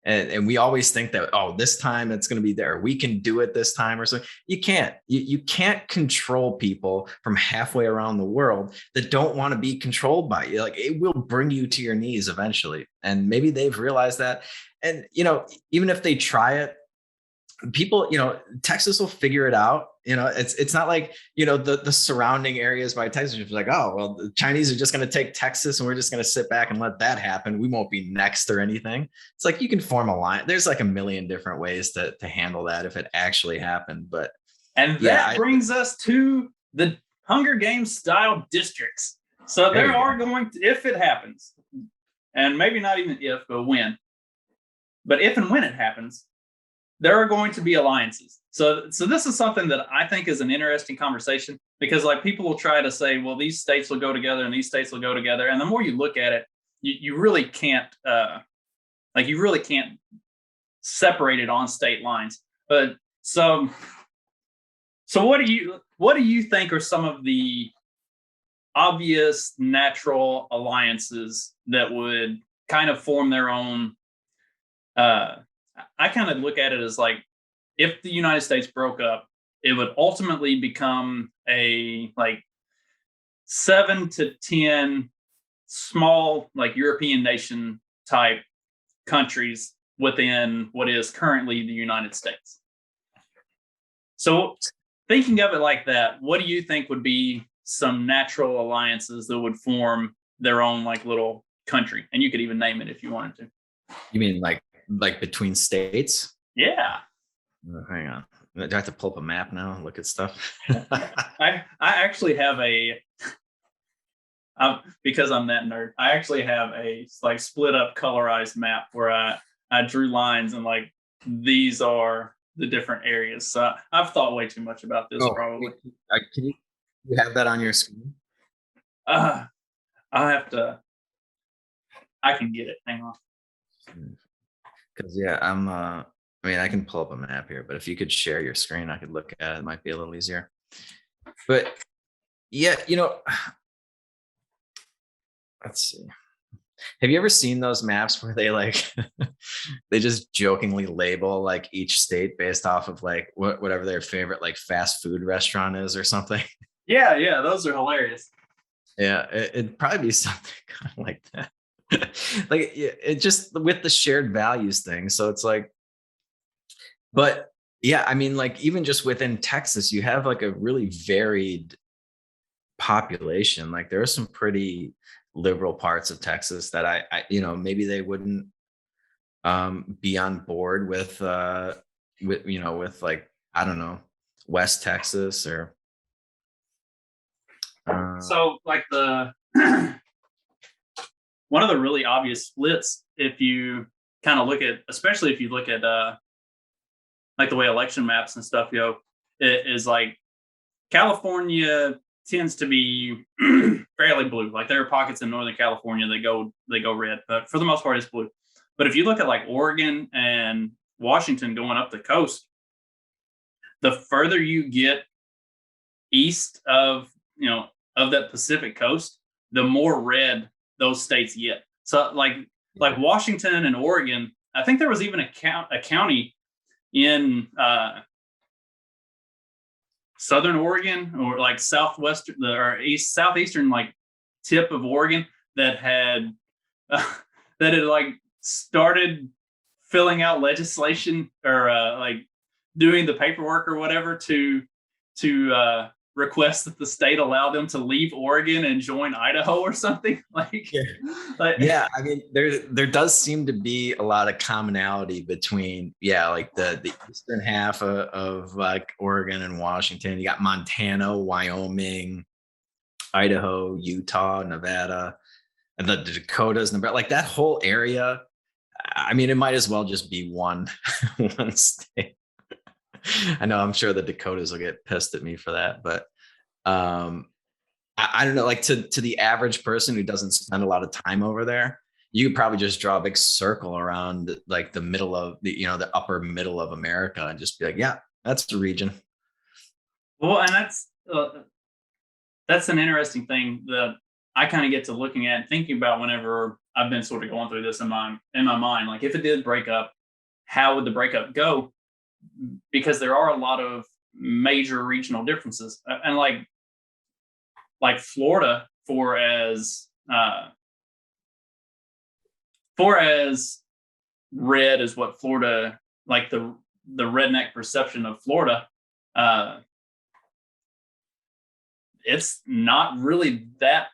And we always think that, oh, this time it's going to be there. We can do it this time or so. You can't. You can't control people from halfway around the world that don't want to be controlled by you. Like, it will bring you to your knees eventually. And maybe they've realized that. And, even if they try it, people, Texas will figure it out. It's not like, the surrounding areas by Texas are like, oh, well, the Chinese are just going to take Texas and we're just going to sit back and let that happen. We won't be next or anything. It's like, you can form a line. There's like a million different ways to handle that if it actually happened. But that brings us to the Hunger Games style districts. So there are going to, if it happens, and maybe not even if, but when, but if and when it happens, there are going to be alliances. So this is something that I think is an interesting conversation, because like, people will try to say, well, these states will go together and these states will go together. And the more you look at it, you really can't, separate it on state lines. But so what do you think are some of the obvious natural alliances that would kind of form their own, I kind of look at it as like, if the United States broke up, it would ultimately become a like 7 to 10 small, like, European nation type countries within what is currently the United States. So thinking of it like that, what do you think would be some natural alliances that would form their own like little country? And you could even name it if you wanted to. You mean like between states? Yeah. Hang on. Do I have to pull up a map now and look at stuff? I actually have because I'm that nerd, I actually have a like split up colorized map where I drew lines and like, these are the different areas. So I've thought way too much about this, probably. Can you have that on your screen? I can get it. Hang on. Because I mean, I can pull up a map here, but if you could share your screen, I could look at it. It might be a little easier. But yeah, let's see. Have you ever seen those maps where they like they just jokingly label like each state based off of like whatever their favorite like fast food restaurant is or something? Yeah, those are hilarious. Yeah, it'd probably be something kind of like that. Like it just with the shared values thing. So it's like, but yeah, I mean, like even just within Texas, you have like a really varied population. Like there are some pretty liberal parts of Texas that I maybe they wouldn't be on board with with like, I don't know, West Texas or so like the one of the really obvious splits, if you kind of look at, especially if you look at like the way election maps and stuff go, it is like California tends to be fairly blue. Like there are pockets in Northern California that go red, but for the most part it's blue. But if you look at like Oregon and Washington going up the coast, the further you get east of of that Pacific coast, the more red those states get. So like Washington and Oregon, I think there was even a county in Southern Oregon or like southwestern or southeastern like tip of Oregon that had like started filling out legislation or like doing the paperwork or whatever to request that the state allow them to leave Oregon and join Idaho or something. Yeah, I mean, there does seem to be a lot of commonality between like the eastern half of like Oregon and Washington. You got Montana, Wyoming, Idaho, Utah, Nevada, and the Dakotas, Nebraska, like that whole area. I mean, it might as well just be one state. I know, I'm sure the Dakotas will get pissed at me for that, but I don't know, like to the average person who doesn't spend a lot of time over there, you could probably just draw a big circle around like the middle of the upper middle of America and just be like, yeah, that's the region. Well, and that's an interesting thing that I kind of get to looking at and thinking about whenever I've been sort of going through this in my mind. Like if it did break up, how would the breakup go? Because there are a lot of major regional differences, and like Florida, for as red as what Florida, like the redneck perception of Florida, it's not really that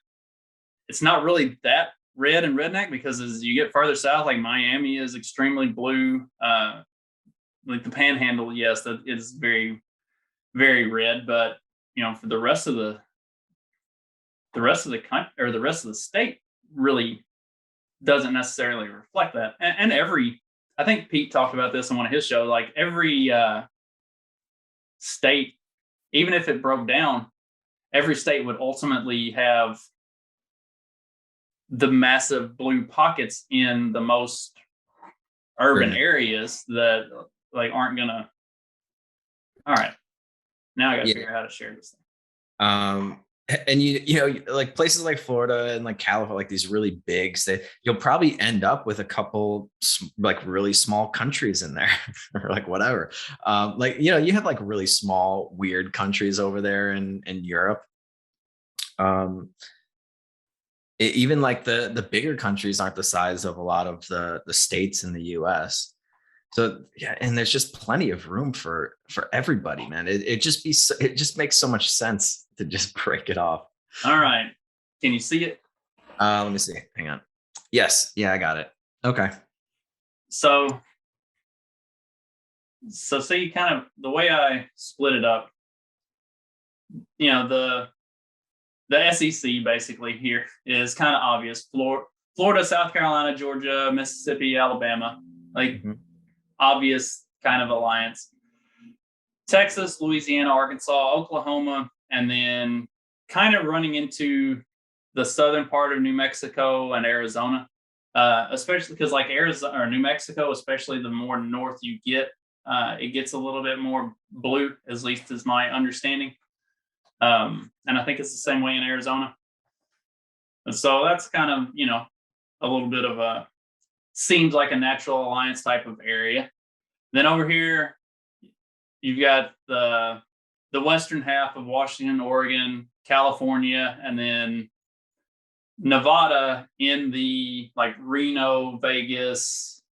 red and redneck, because as you get farther south, like Miami is extremely blue. Like the Panhandle, yes, that is very, very red. But for the rest of the country or the rest of the state, really doesn't necessarily reflect that. And I think Pete talked about this on one of his shows. Like every state, even if it broke down, every state would ultimately have the massive blue pockets in the most urban areas that like aren't gonna. All right, now I gotta figure out how to share this thing. And like places like Florida and like California, like these really big states, you'll probably end up with a couple like really small countries in there or like whatever. Like you have like really small weird countries over there in Europe. Even like the bigger countries aren't the size of a lot of the states in the US. So yeah, and there's just plenty of room for everybody, man. It just makes so much sense to just break it off. All right, can you see it? Let me see. Hang on. Yes, yeah, I got it. Okay. So see, kind of the way I split it up. The SEC basically here is kind of obvious. Florida, South Carolina, Georgia, Mississippi, Alabama, like obvious kind of alliance. Texas, Louisiana, Arkansas, Oklahoma, and then kind of running into the southern part of New Mexico and Arizona, especially because like Arizona or New Mexico, especially the more north you get, it gets a little bit more blue, at least is my understanding. And I think it's the same way in Arizona. And so that's kind of, a little bit of a, seems like a natural alliance type of area. Then over here, you've got the western half of Washington, Oregon, California, and then Nevada in the like Reno, Vegas,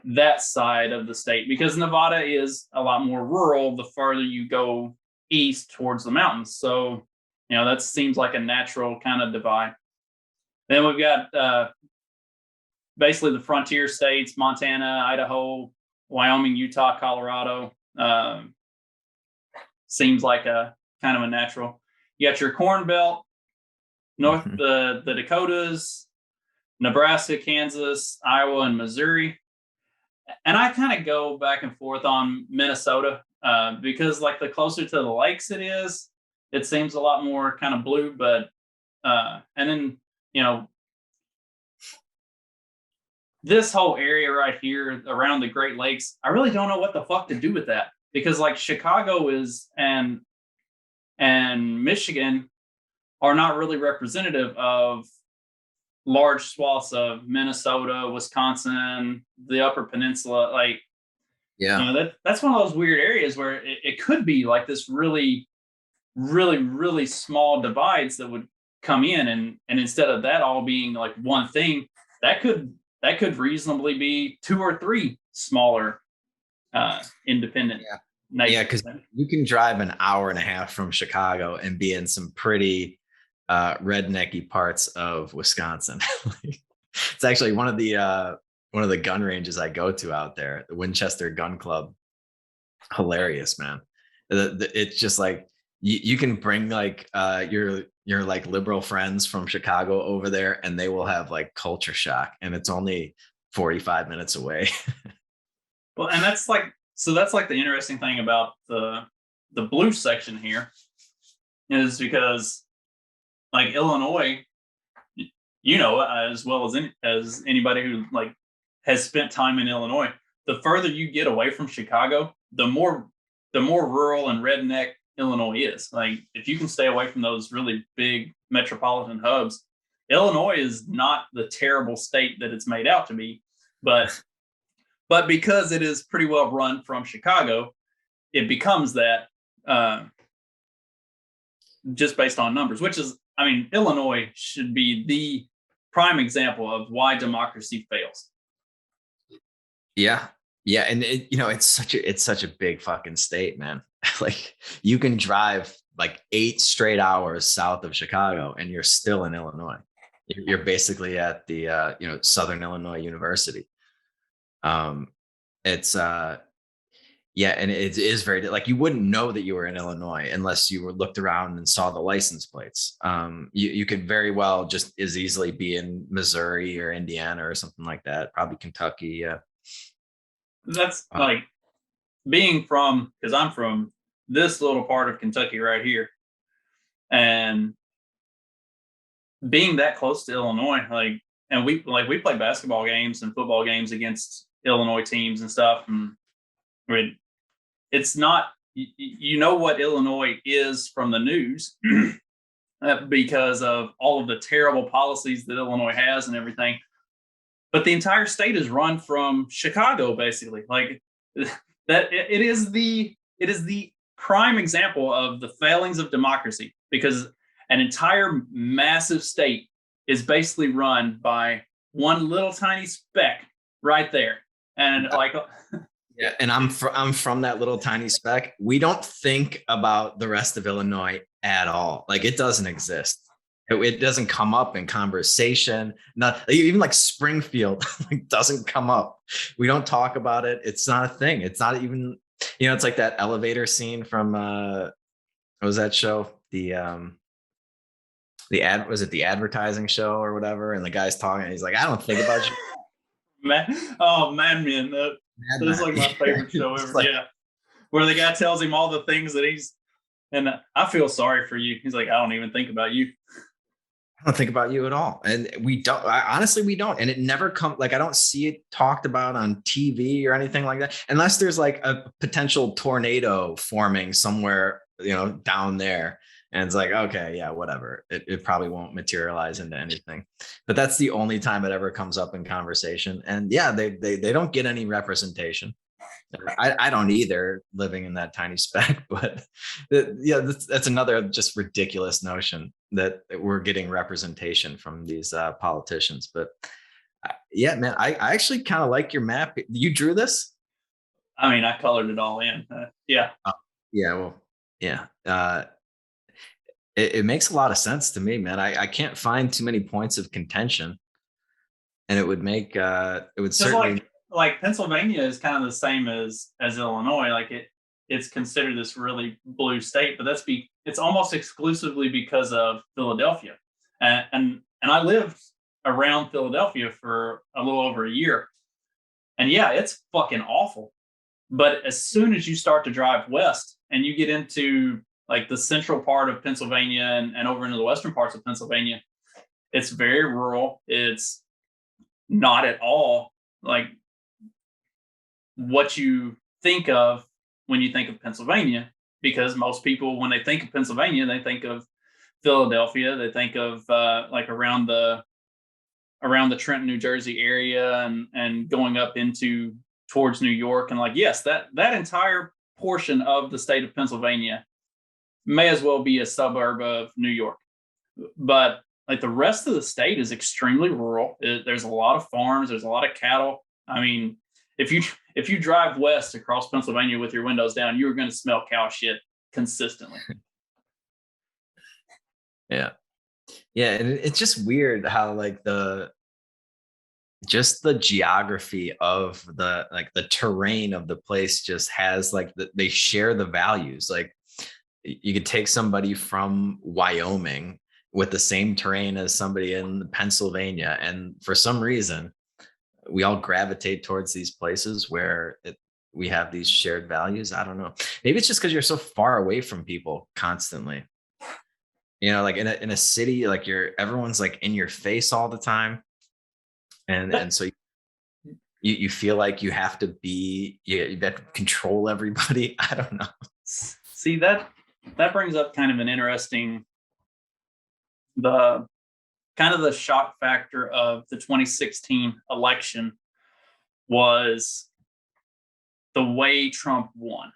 that side of the state, because Nevada is a lot more rural the further you go east towards the mountains. So, that seems like a natural kind of divide. Then we've got basically the frontier states, Montana, Idaho, Wyoming, Utah, Colorado. Seems like a kind of a natural. You got your Corn Belt, north the Dakotas, Nebraska, Kansas, Iowa, and Missouri. And I kind of go back and forth on Minnesota because like the closer to the lakes it seems a lot more kind of blue. But and then, this whole area right here around the Great Lakes, I really don't know what the fuck to do with that, because like Chicago and Michigan are not really representative of large swaths of Minnesota, Wisconsin, the Upper Peninsula. Like, that's one of those weird areas where it could be like this really, really, really small divides that would come in, and instead of that all being like one thing, that could reasonably be 2 or 3 smaller independent. Yeah, because you can drive an hour and a half from Chicago and be in some pretty rednecky parts of Wisconsin. It's actually one of the gun ranges I go to out there, the Winchester Gun Club. Hilarious, man. It's just like you can bring like your like liberal friends from Chicago over there, and they will have like culture shock, and it's only 45 minutes away. Well, and that's like the interesting thing about the blue section here is because like Illinois, as well as anybody who like has spent time in Illinois, the further you get away from Chicago, the more rural and redneck Illinois is. Like if you can stay away from those really big metropolitan hubs, Illinois is not the terrible state that it's made out to be, but because it is pretty well run from Chicago, it becomes that just based on numbers, which is, Illinois should be the prime example of why democracy fails. Yeah. Yeah. And it's such a big fucking state, man. Like you can drive like 8 straight hours south of Chicago and you're still in Illinois. You're basically at the, Southern Illinois University. It's and it is very like, you wouldn't know that you were in Illinois unless you looked around and saw the license plates. You could very well just as easily be in Missouri or Indiana or something like that. Probably Kentucky. Yeah. That's like being from, because I'm from this little part of Kentucky right here, and being that close to Illinois, like, and we play basketball games and football games against Illinois teams and stuff, and it's not, what Illinois is from the news because of all of the terrible policies that Illinois has and everything. But the entire state is run from Chicago, basically. Like that, it is the prime example of the failings of democracy, because an entire massive state is basically run by one little tiny speck right there. And like, yeah, and I'm from that little tiny speck. We don't think about the rest of Illinois at all. Like it doesn't exist. It doesn't come up in conversation. Not even like Springfield doesn't come up. We don't talk about it. It's not a thing. It's not even, it's like that elevator scene from what was that show? Was it the advertising show or whatever? And the guy's talking and he's like, I don't think about you. Mad Men. That's like my favorite show ever. Like, yeah. Where the guy tells him all the things that and I feel sorry for you. He's like, I don't even think about you. I don't think about you at all. And we don't, honestly, we don't. And it never comes, like, I don't see it talked about on TV or anything like that, unless there's like a potential tornado forming somewhere, down there. And it's like, okay, yeah, whatever. It probably won't materialize into anything. But that's the only time it ever comes up in conversation. And yeah, they don't get any representation. I don't either, living in that tiny speck, but yeah, that's another just ridiculous notion that we're getting representation from these politicians. But yeah, man, I actually kind of like your map. You drew this? I mean, I colored it all in. Yeah. Yeah, well, yeah. It makes a lot of sense to me, man. I can't find too many points of contention, and it would make it would certainly like Pennsylvania is kind of the same as Illinois. Like it's considered this really blue state, but it's almost exclusively because of Philadelphia, and I lived around Philadelphia for a little over a year, and yeah, it's fucking awful. But as soon as you start to drive west and you get into like the central part of Pennsylvania and over into the western parts of Pennsylvania, it's very rural. It's not at all like what you think of when you think of Pennsylvania, because most people, when they think of Pennsylvania, they think of Philadelphia. They think of like around the Trenton, New Jersey area, and going up into towards New York. And like, yes, that entire portion of the state of Pennsylvania may as well be a suburb of New York. But like the rest of the state is extremely rural. There's a lot of farms. There's a lot of cattle. I mean, if you drive west across Pennsylvania with your windows down, you're going to smell cow shit consistently. Yeah. Yeah. And it's just weird how like the geography of the terrain of the place just has like they share the values. Like you could take somebody from Wyoming with the same terrain as somebody in Pennsylvania, and for some reason we all gravitate towards these places where we have these shared values. I don't know. Maybe it's just because you're so far away from people constantly. Like in a city, like everyone's like in your face all the time, and so you feel like you have to you have to control everybody. I don't know. See, that brings up kind of an interesting the shock factor of the 2016 election was the way Trump won.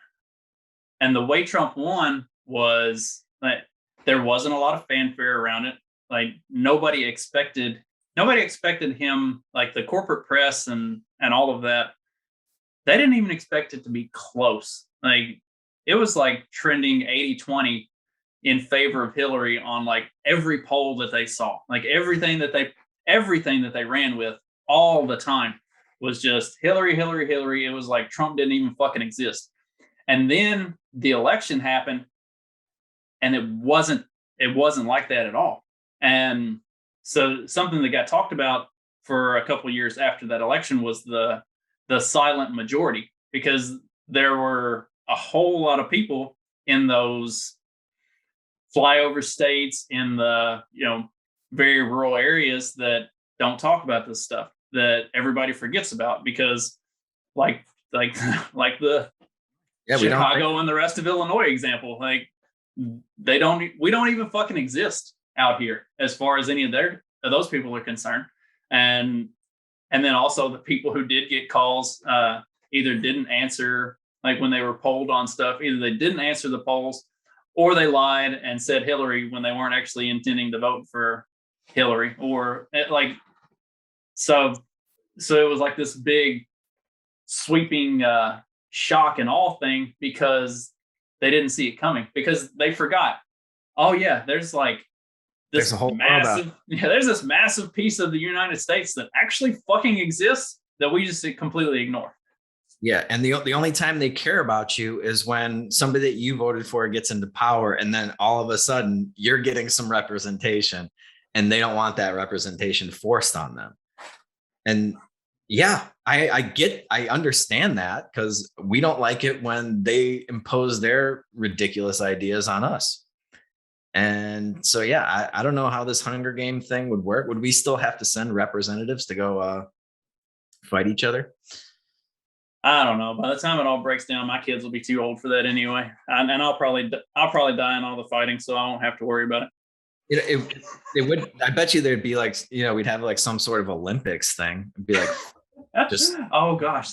And the way Trump won was that there wasn't a lot of fanfare around it. Like nobody expected him, like the corporate press and all of that. They didn't even expect it to be close. Like it was like trending 80-20 in favor of Hillary on like every poll that they saw. Like everything that they ran with all the time was just Hillary, Hillary, Hillary. It was like Trump didn't even fucking exist. And then the election happened and it wasn't like that at all. And so something that got talked about for a couple of years after that election was the silent majority, because there were a whole lot of people in those flyover states, in the very rural areas, that don't talk about this stuff, that everybody forgets about, because like the Chicago and the rest of Illinois example, like we don't even fucking exist out here as far as any of those people are concerned. And then also the people who did get calls either didn't answer, like when they were polled on stuff, either they didn't answer the polls or they lied and said Hillary when they weren't actually intending to vote for Hillary, or like, so it was like this big sweeping shock and awe thing, because they didn't see it coming, because they forgot, oh yeah, there's this massive piece of the United States that actually fucking exists that we just completely ignore. Yeah, and the only time they care about you is when somebody that you voted for gets into power, and then all of a sudden you're getting some representation, and they don't want that representation forced on them. And yeah, I understand that, because we don't like it when they impose their ridiculous ideas on us. And so, yeah, I don't know how this Hunger Game thing would work. Would we still have to send representatives to go fight each other? I don't know. By the time it all breaks down, my kids will be too old for that anyway, and I'll probably die in all the fighting, so I won't have to worry about it. It would. I bet you there'd be like, we'd have like some sort of Olympics thing. It'd be like just oh gosh,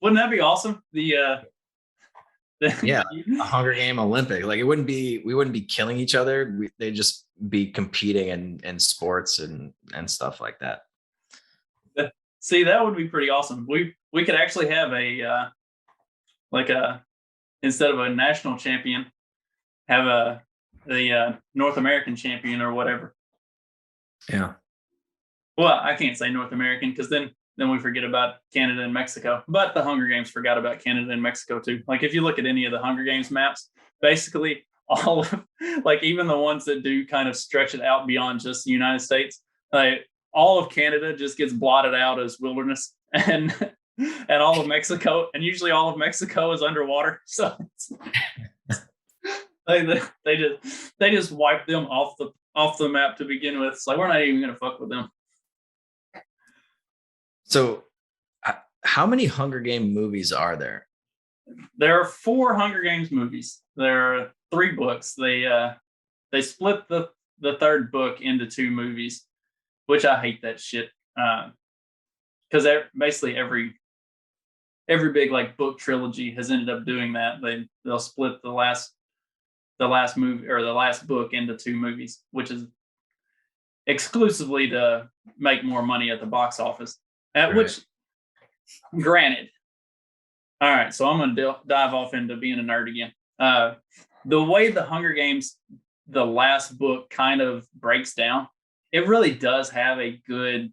wouldn't that be awesome? Yeah, a Hunger Game Olympic. Like we wouldn't be killing each other. They'd just be competing in sports and stuff like that. See, that would be pretty awesome. We could actually have instead of a national champion, have the North American champion or whatever. Yeah. Well, I can't say North American because then we forget about Canada and Mexico. But the Hunger Games forgot about Canada and Mexico too. Like if you look at any of the Hunger Games maps, basically all of, like even the ones that do kind of stretch it out beyond just the United States, like all of Canada just gets blotted out as wilderness, and all of Mexico, and usually all of Mexico is underwater. So they just wipe them off the map to begin with. So we're not even gonna fuck with them. So how many Hunger Game movies are there? There are 4 Hunger Games movies. There are 3 books. They split the 3rd book into 2 movies, which I hate that shit. Because basically every big like book trilogy has ended up doing that. They'll split the last movie or the last book into 2 movies, which is exclusively to make more money at the box office. Right. Which, granted, all right. So I'm going to dive off into being a nerd again. The way the Hunger Games, the last book, kind of breaks down, it really does have a good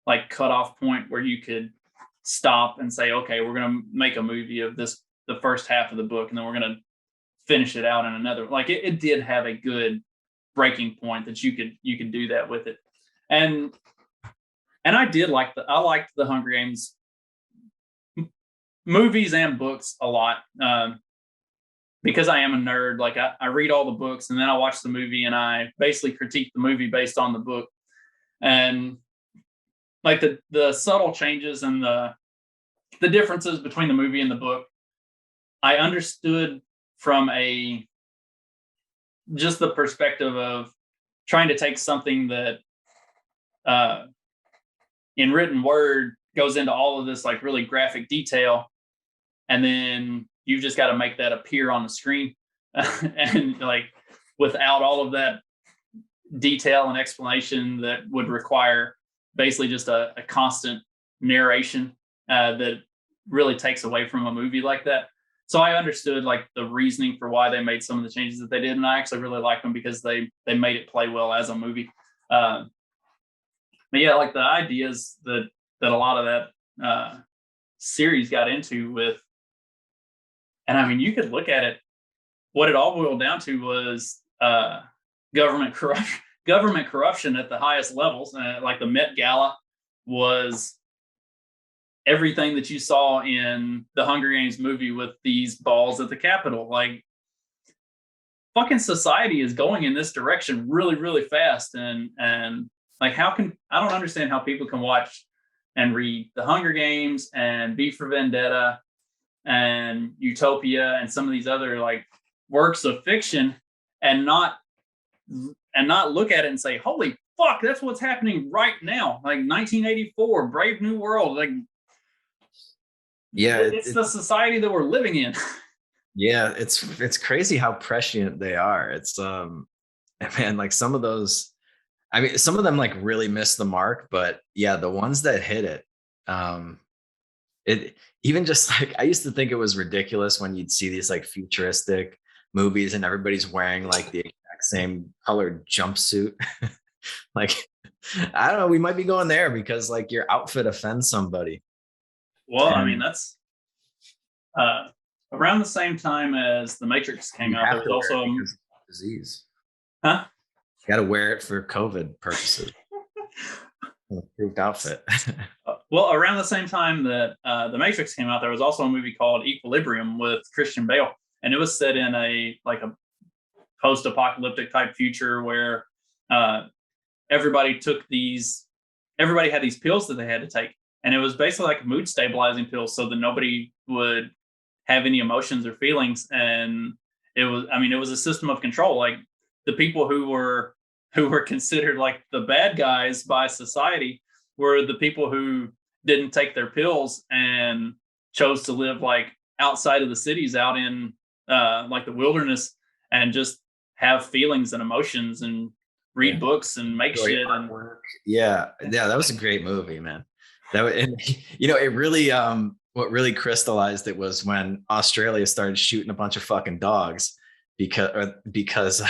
like cutoff point where you could stop and say, okay, we're going to make a movie of the first half of the book, and then we're going to finish it out in another. Like it did have a good breaking point that you could do that with it. And I liked the Hunger Games movies and books a lot, because I am a nerd. Like I read all the books and then I watch the movie and I basically critique the movie based on the book. And like the subtle changes and the differences between the movie and the book, I understood from just the perspective of trying to take something that in written word goes into all of this like really graphic detail, and then you've just got to make that appear on the screen and like without all of that detail and explanation that would require basically just a constant narration that really takes away from a movie like that. So I understood like the reasoning for why they made some of the changes that they did, and I actually really liked them because they made it play well as a movie. But yeah, like the ideas that a lot of that series got into with, and I mean, you could look at it. What it all boiled down to was government corruption at the highest levels. Like the Met Gala was everything that you saw in the Hunger Games movie with these balls at the Capitol. Like fucking society is going in this direction really, really fast. And like, I don't understand how people can watch and read the Hunger Games and V for Vendetta and Utopia and some of these other like works of fiction and not look at it and say, holy fuck, that's what's happening right now. Like 1984, Brave New World. Like, yeah, it's the society that we're living in. Yeah, it's crazy how prescient they are. It's man, like some of those, I mean, some of them like really miss the mark, but yeah, the ones that hit it, it even just like, I used to think it was ridiculous when you'd see these like futuristic movies and everybody's wearing like the exact same colored jumpsuit. Like, I don't know, we might be going there because like your outfit offends somebody. Well, I mean, that's around the same time as The Matrix came out. There was also a disease. Huh? Got to wear it for COVID purposes. Approved outfit. Well, around the same time that The Matrix came out, there was also a movie called Equilibrium with Christian Bale, and it was set in a post-apocalyptic type future where uh, everybody had these pills that they had to take, and it was basically like mood stabilizing pills so that nobody would have any emotions or feelings. And it was a system of control. Like the people who were considered like the bad guys by society were the people who didn't take their pills and chose to live like outside of the cities, out in like the wilderness, and just have feelings and emotions and read books and make shit and work. Yeah, that was a great movie, man. And it really what really crystallized it was when Australia started shooting a bunch of fucking dogs because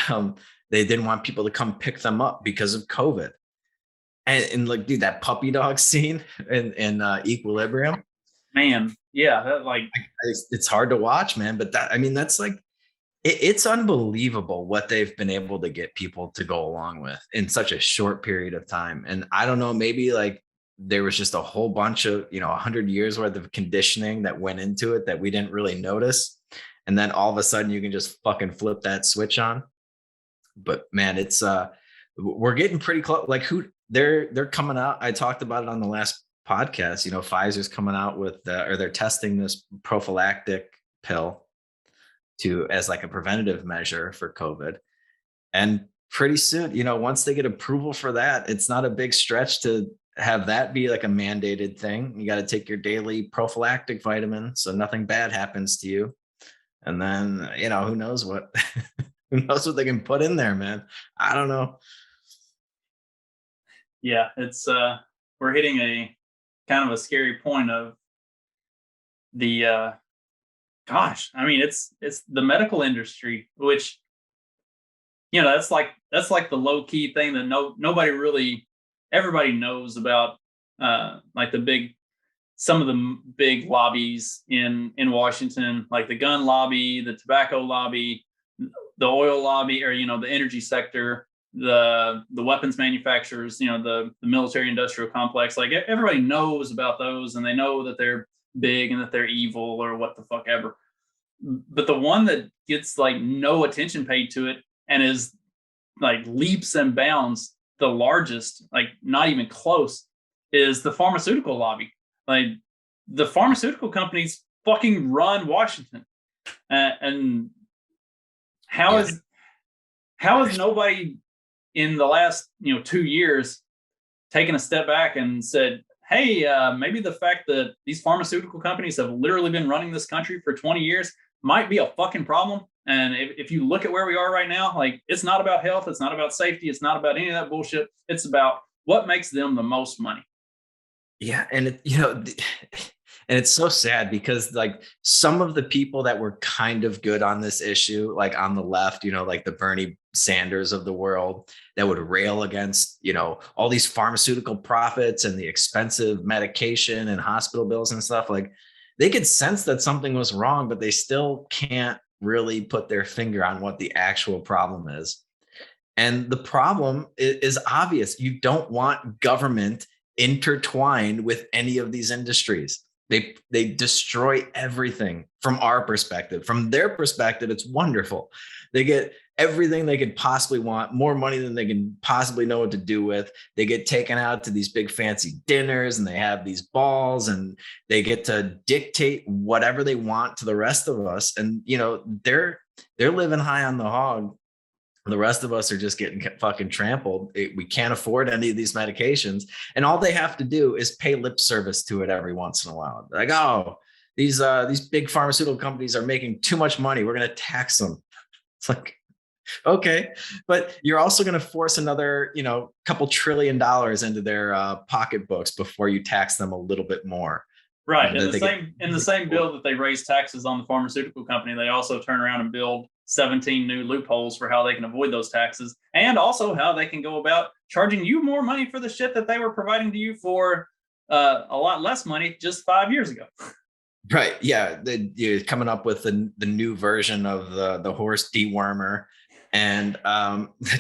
they didn't want people to come pick them up because of COVID. And like, dude, that puppy dog scene in Equilibrium, man, yeah, that like it's hard to watch, man. But that's like, it's unbelievable what they've been able to get people to go along with in such a short period of time. And I don't know, maybe like there was just a whole bunch of 100 years worth of conditioning that went into it that we didn't really notice, and then all of a sudden you can just fucking flip that switch on. But man, it's we're getting pretty close. Like they're coming out. I talked about it on the last podcast. Pfizer's coming out with or they're testing this prophylactic pill as like a preventative measure for COVID. And pretty soon, once they get approval for that, it's not a big stretch to have that be like a mandated thing. You got to take your daily prophylactic vitamin so nothing bad happens to you. And then, who knows what who knows what they can put in there, man. I don't know. Yeah, it's we're hitting a kind of a scary point of the it's the medical industry, which that's like the low key thing that everybody knows about, like some of the big lobbies in Washington, like the gun lobby, the tobacco lobby, the oil lobby, or the energy sector, the weapons manufacturers, the military industrial complex. Like everybody knows about those, and they know that they're big and that they're evil or what the fuck ever. But the one that gets like no attention paid to it and is like leaps and bounds the largest, like not even close, is the pharmaceutical lobby. Like the pharmaceutical companies fucking run Washington, and how is nobody in the last 2 years taken a step back and said, hey, maybe the fact that these pharmaceutical companies have literally been running this country for 20 years might be a fucking problem. And if you look at where we are right now, like it's not about health, it's not about safety, it's not about any of that bullshit. It's about what makes them the most money. Yeah, and and it's so sad because like some of the people that were kind of good on this issue, like on the left, like the Bernie Sanders of the world, that would rail against, all these pharmaceutical profits and the expensive medication and hospital bills and stuff. Like they could sense that something was wrong, but they still can't really put their finger on what the actual problem is. And the problem is obvious. You don't want government intertwined with any of these industries. They destroy everything from our perspective. From their perspective, it's wonderful. They get everything they could possibly want, more money than they can possibly know what to do with. They get taken out to these big fancy dinners and they have these balls and they get to dictate whatever they want to the rest of us. And, they're living high on the hog. The rest of us are just getting fucking trampled. We can't afford any of these medications. And all they have to do is pay lip service to it every once in a while. They're like, oh, these big pharmaceutical companies are making too much money. We're going to tax them. It's like, okay, but you're also going to force another, couple $1 trillion into their pocketbooks before you tax them a little bit more. Right. In the same bill that they raise taxes on the pharmaceutical company, they also turn around and build 17 new loopholes for how they can avoid those taxes, and also how they can go about charging you more money for the shit that they were providing to you for a lot less money just 5 years ago. Right. Yeah. You're coming up with the new version of the horse dewormer and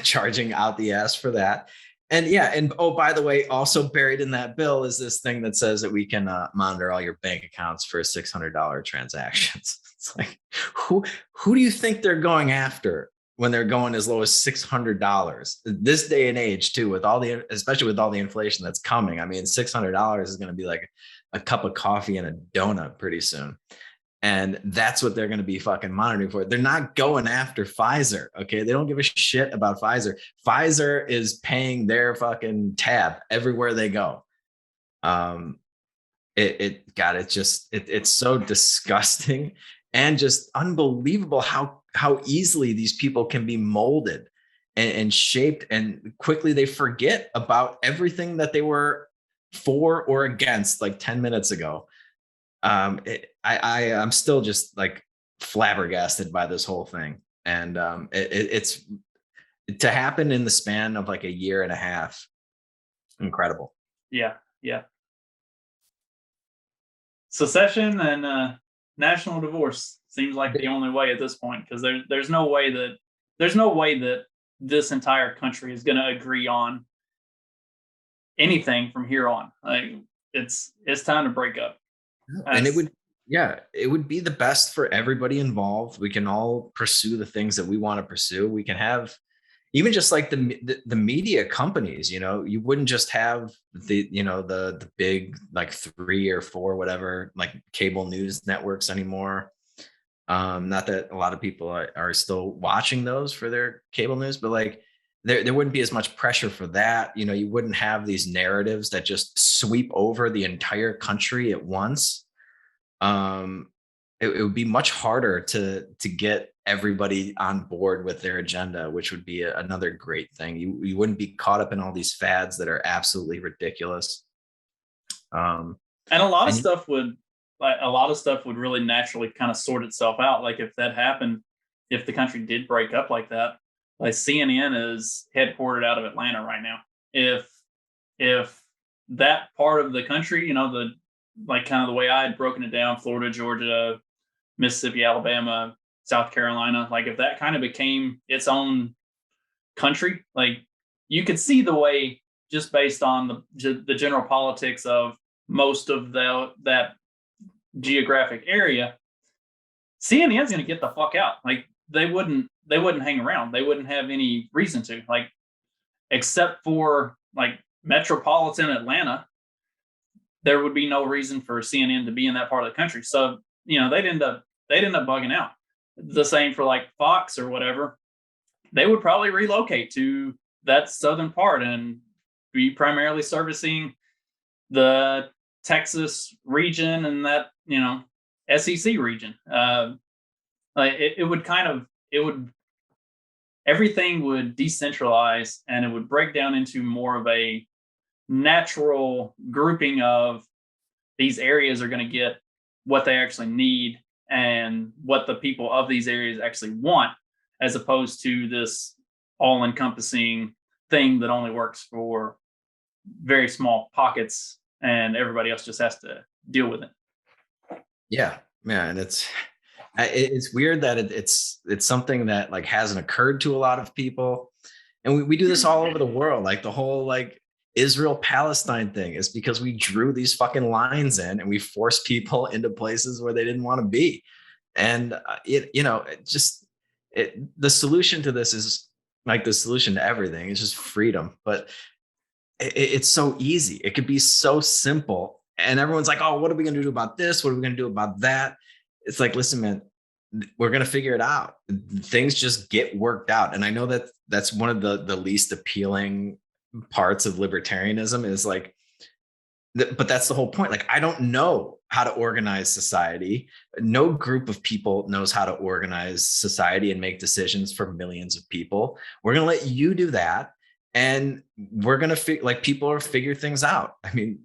charging out the ass for that. And yeah. And oh, by the way, also buried in that bill is this thing that says that we can monitor all your bank accounts for $600 transactions. It's like, who do you think they're going after when they're going as low as $600 this day and age too, especially with all the inflation that's coming. I mean, $600 is going to be like a cup of coffee and a donut pretty soon. And that's what they're going to be fucking monitoring for. They're not going after Pfizer. Okay. They don't give a shit about Pfizer. Pfizer is paying their fucking tab everywhere they go. It's so disgusting and just unbelievable how easily these people can be molded and shaped, and quickly they forget about everything that they were for or against like 10 minutes ago. I'm still just like flabbergasted by this whole thing. And it's to happen in the span of like a year and a half. Incredible. Yeah. Yeah. Secession and national divorce seems like the only way at this point, because there's no way that this entire country is going to agree on anything from here on. Like it's time to break up. And it would be the best for everybody involved. We can all pursue the things that we want to pursue. We can have even just like the media companies, you wouldn't just have the big like 3 or 4 whatever like cable news networks anymore. Not that a lot of people are still watching those for their cable news, but like there wouldn't be as much pressure for that. You wouldn't have these narratives that just sweep over the entire country at once. It would be much harder to get everybody on board with their agenda, which would be another great thing. You wouldn't be caught up in all these fads that are absolutely ridiculous. And a lot of stuff would really naturally kind of sort itself out. Like if that happened, if the country did break up like that, like CNN is headquartered out of Atlanta right now. If that part of the country, like kind of the way I had broken it down, Florida, Georgia, Mississippi, Alabama, South Carolina, like if that kind of became its own country, like you could see the way, just based on the general politics of most of that geographic area, CNN's going to get the fuck out. Like they wouldn't hang around. They wouldn't have any reason to, like, except for like metropolitan Atlanta, there would be no reason for CNN to be in that part of the country. So, they'd end up bugging out. The same for like Fox or whatever. They would probably relocate to that southern part and be primarily servicing the Texas region and that, SEC region. Everything would decentralize, and it would break down into more of a natural grouping of these areas are going to get what they actually need and what the people of these areas actually want, as opposed to this all-encompassing thing that only works for very small pockets and everybody else just has to deal with it. Yeah, and it's weird that it's something that like hasn't occurred to a lot of people, and we do this all over the world. Like the whole like Israel-Palestine thing is because we drew these fucking lines in and we forced people into places where they didn't want to be. And the solution to this is like the solution to everything is just freedom. But it's so easy. It could be so simple. And everyone's like, oh, what are we going to do about this? What are we going to do about that? It's like, listen, man, we're going to figure it out. Things just get worked out. And I know that that's one of the least appealing parts of libertarianism is like, but that's the whole point. Like, I don't know how to organize society. No group of people knows how to organize society and make decisions for millions of people. We're going to let you do that. And we're going to people are figure things out. I mean,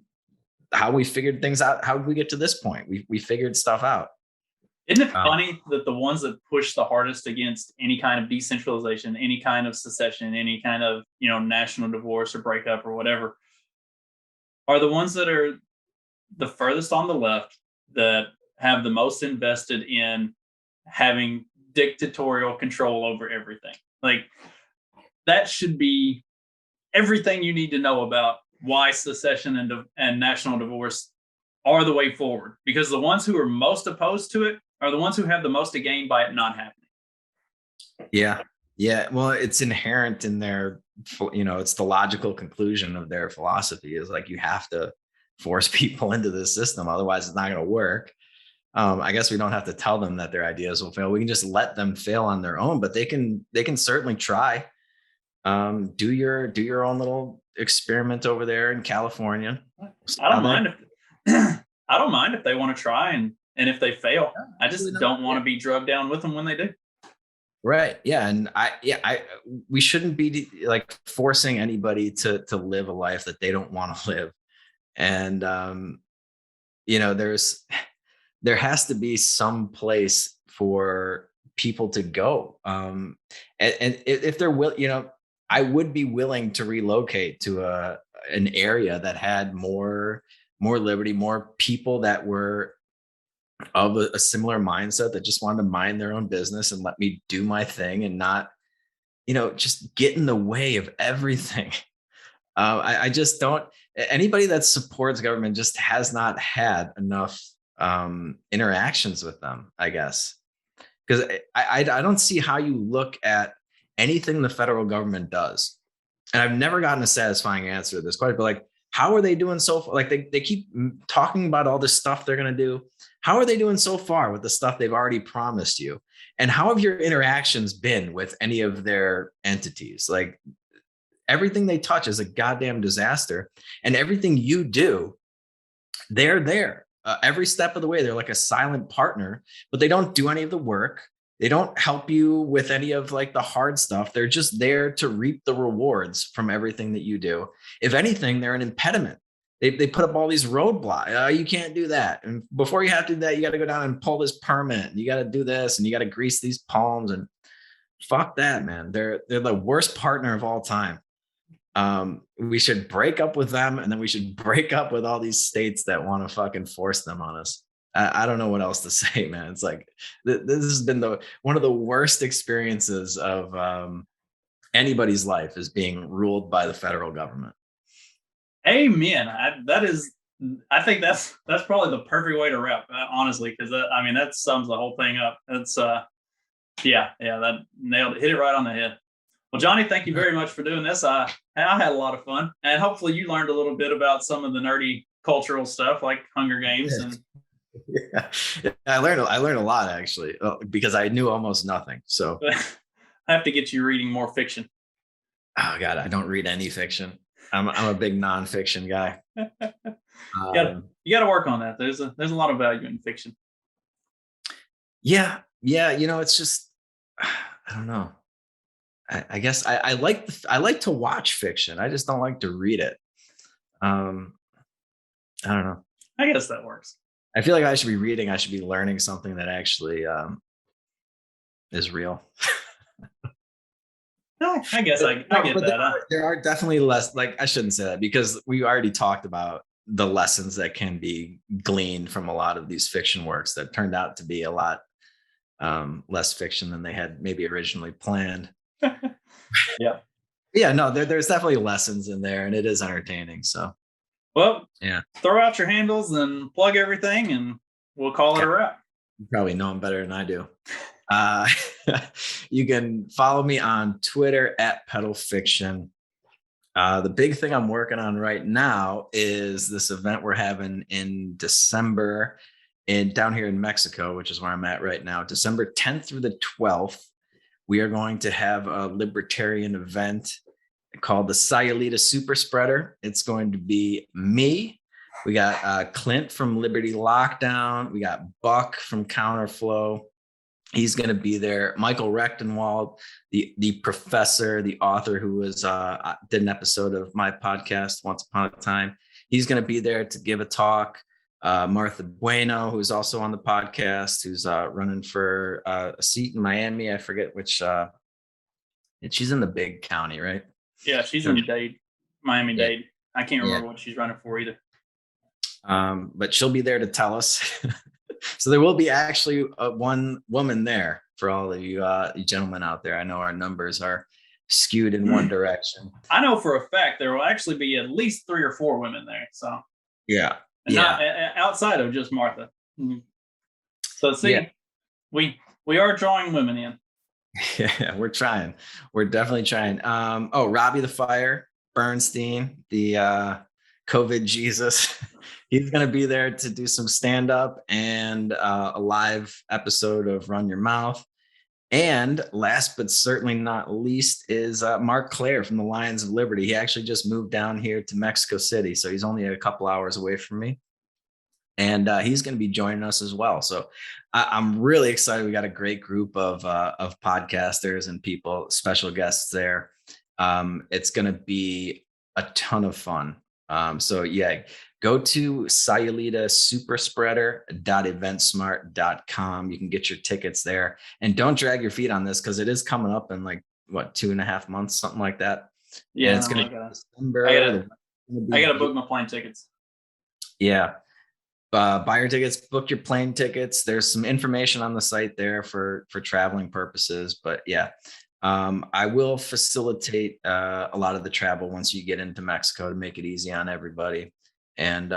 how we figured things out. How did we get to this point? We figured stuff out. Isn't it funny that the ones that push the hardest against any kind of decentralization, any kind of secession, any kind of, national divorce or breakup or whatever, are the ones that are the furthest on the left, that have the most invested in having dictatorial control over everything. Like that should be everything you need to know about why secession and national divorce are the way forward, because the ones who are most opposed to it are the ones who have the most to gain by it not happening. Yeah. Yeah, well, it's inherent in their, it's the logical conclusion of their philosophy is like you have to force people into the system, otherwise it's not going to work. I guess we don't have to tell them that their ideas will fail. We can just let them fail on their own, but they can certainly try. Do your own little experiment over there in California. I don't mind if I don't mind if they want to try and if they fail. I Absolutely just not. don't want to be drugged down with them when they do. Right. Yeah. And we shouldn't be like forcing anybody to live a life that they don't want to live. And, there has to be some place for people to go. And if they're I would be willing to relocate to an area that had more liberty, more people that were of a similar mindset that just wanted to mind their own business and let me do my thing and not, just get in the way of everything. I just don't. Anybody that supports government just has not had enough interactions with them, I guess, because I don't see how you look at anything the federal government does, and I've never gotten a satisfying answer to this question. But like, how are they doing so far? Like they keep talking about all this stuff they're going to do. How are they doing so far with the stuff they've already promised you? And how have your interactions been with any of their entities? Like everything they touch is a goddamn disaster. And everything you do, they're there. Every step of the way, they're like a silent partner, but they don't do any of the work. They don't help you with any of like the hard stuff. They're just there to reap the rewards from everything that you do. If anything, they're an impediment. They put up all these roadblocks. You can't do that. And before you have to do that, you got to go down and pull this permit. You got to do this and you got to grease these palms and fuck that, man. They're the worst partner of all time. We should break up with them, and then we should break up with all these states that want to fucking force them on us. I don't know what else to say, man. It's like this has been one of the worst experiences of anybody's life is being ruled by the federal government. Amen. I think that's probably the perfect way to wrap, honestly, because that sums the whole thing up. That's that nailed it, hit it right on the head. Well, Johnny, thank you very much for doing this. I had a lot of fun, and hopefully you learned a little bit about some of the nerdy cultural stuff like Hunger Games. And I learned a lot actually because I knew almost nothing. So I have to get you reading more fiction. Oh God, I don't read any fiction. I'm a big nonfiction guy. You got to work on that. There's a lot of value in fiction. Yeah. It's just I don't know. I guess I like to watch fiction. I just don't like to read it. I don't know. I guess that works. I feel like I should be reading. I should be learning something that actually is real. No, I guess I get that. There are definitely less. Like I shouldn't say that because we already talked about the lessons that can be gleaned from a lot of these fiction works that turned out to be a lot less fiction than they had maybe originally planned. Yeah, no, there's definitely lessons in there and it is entertaining. So well, yeah, throw out your handles and plug everything and we'll call it a wrap. You probably know them better than I do. You can follow me on Twitter at Peddle Fiction. The big thing I'm working on right now is this event we're having in December down here in Mexico, which is where I'm at right now, December 10th through the 12th. We are going to have a libertarian event called the Sayulita Super Spreader. It's going to be me. We got Clint from Liberty Lockdown. We got Buck from Counterflow. He's going to be there. Michael Rechtenwald, the professor, the author who did an episode of my podcast Once Upon a Time. He's going to be there to give a talk. Martha Bueno, who's also on the podcast, who's running for a seat in Miami. I forget which. She's in the big county, right? Yeah, she's in Dade, Miami-Dade. I can't remember what she's running for either. But she'll be there to tell us. So there will be actually one woman there for all of you gentlemen out there. I know our numbers are skewed in one direction. I know for a fact there will actually be at least 3 or 4 women there. So yeah, not outside of just Martha. So see, we are drawing women in. Yeah, we're trying. We're definitely trying. Oh, Robbie the Fire Bernstein, the COVID Jesus. He's going to be there to do some stand up and a live episode of Run Your Mouth. And last but certainly not least is Mark Claire from the Lions of Liberty. He actually just moved down here to Mexico City, so he's only a couple hours away from me. And he's going to be joining us as well. So I'm really excited. We got a great group of podcasters and people, special guests there. It's going to be a ton of fun. So yeah, go to sayulitasuperspreader.eventsmart.com. You can get your tickets there, and don't drag your feet on this because it is coming up in like 2.5 months, something like that. Yeah, and it's going to be December. I gotta book my plane tickets. Yeah. Buy your tickets, book your plane tickets. There's some information on the site there for traveling purposes, but yeah, I will facilitate a lot of the travel once you get into Mexico to make it easy on everybody. And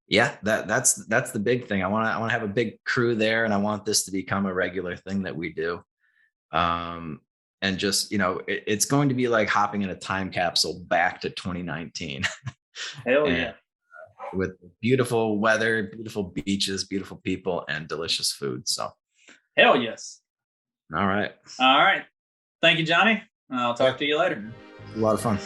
yeah, that's the big thing. I want to have a big crew there, and I want this to become a regular thing that we do. And just, it's going to be like hopping in a time capsule back to 2019. Hell yeah. With beautiful weather, beautiful beaches, beautiful people, and delicious food. So hell yes. All right. Thank you, Johnny. I'll talk to you later. A lot of fun.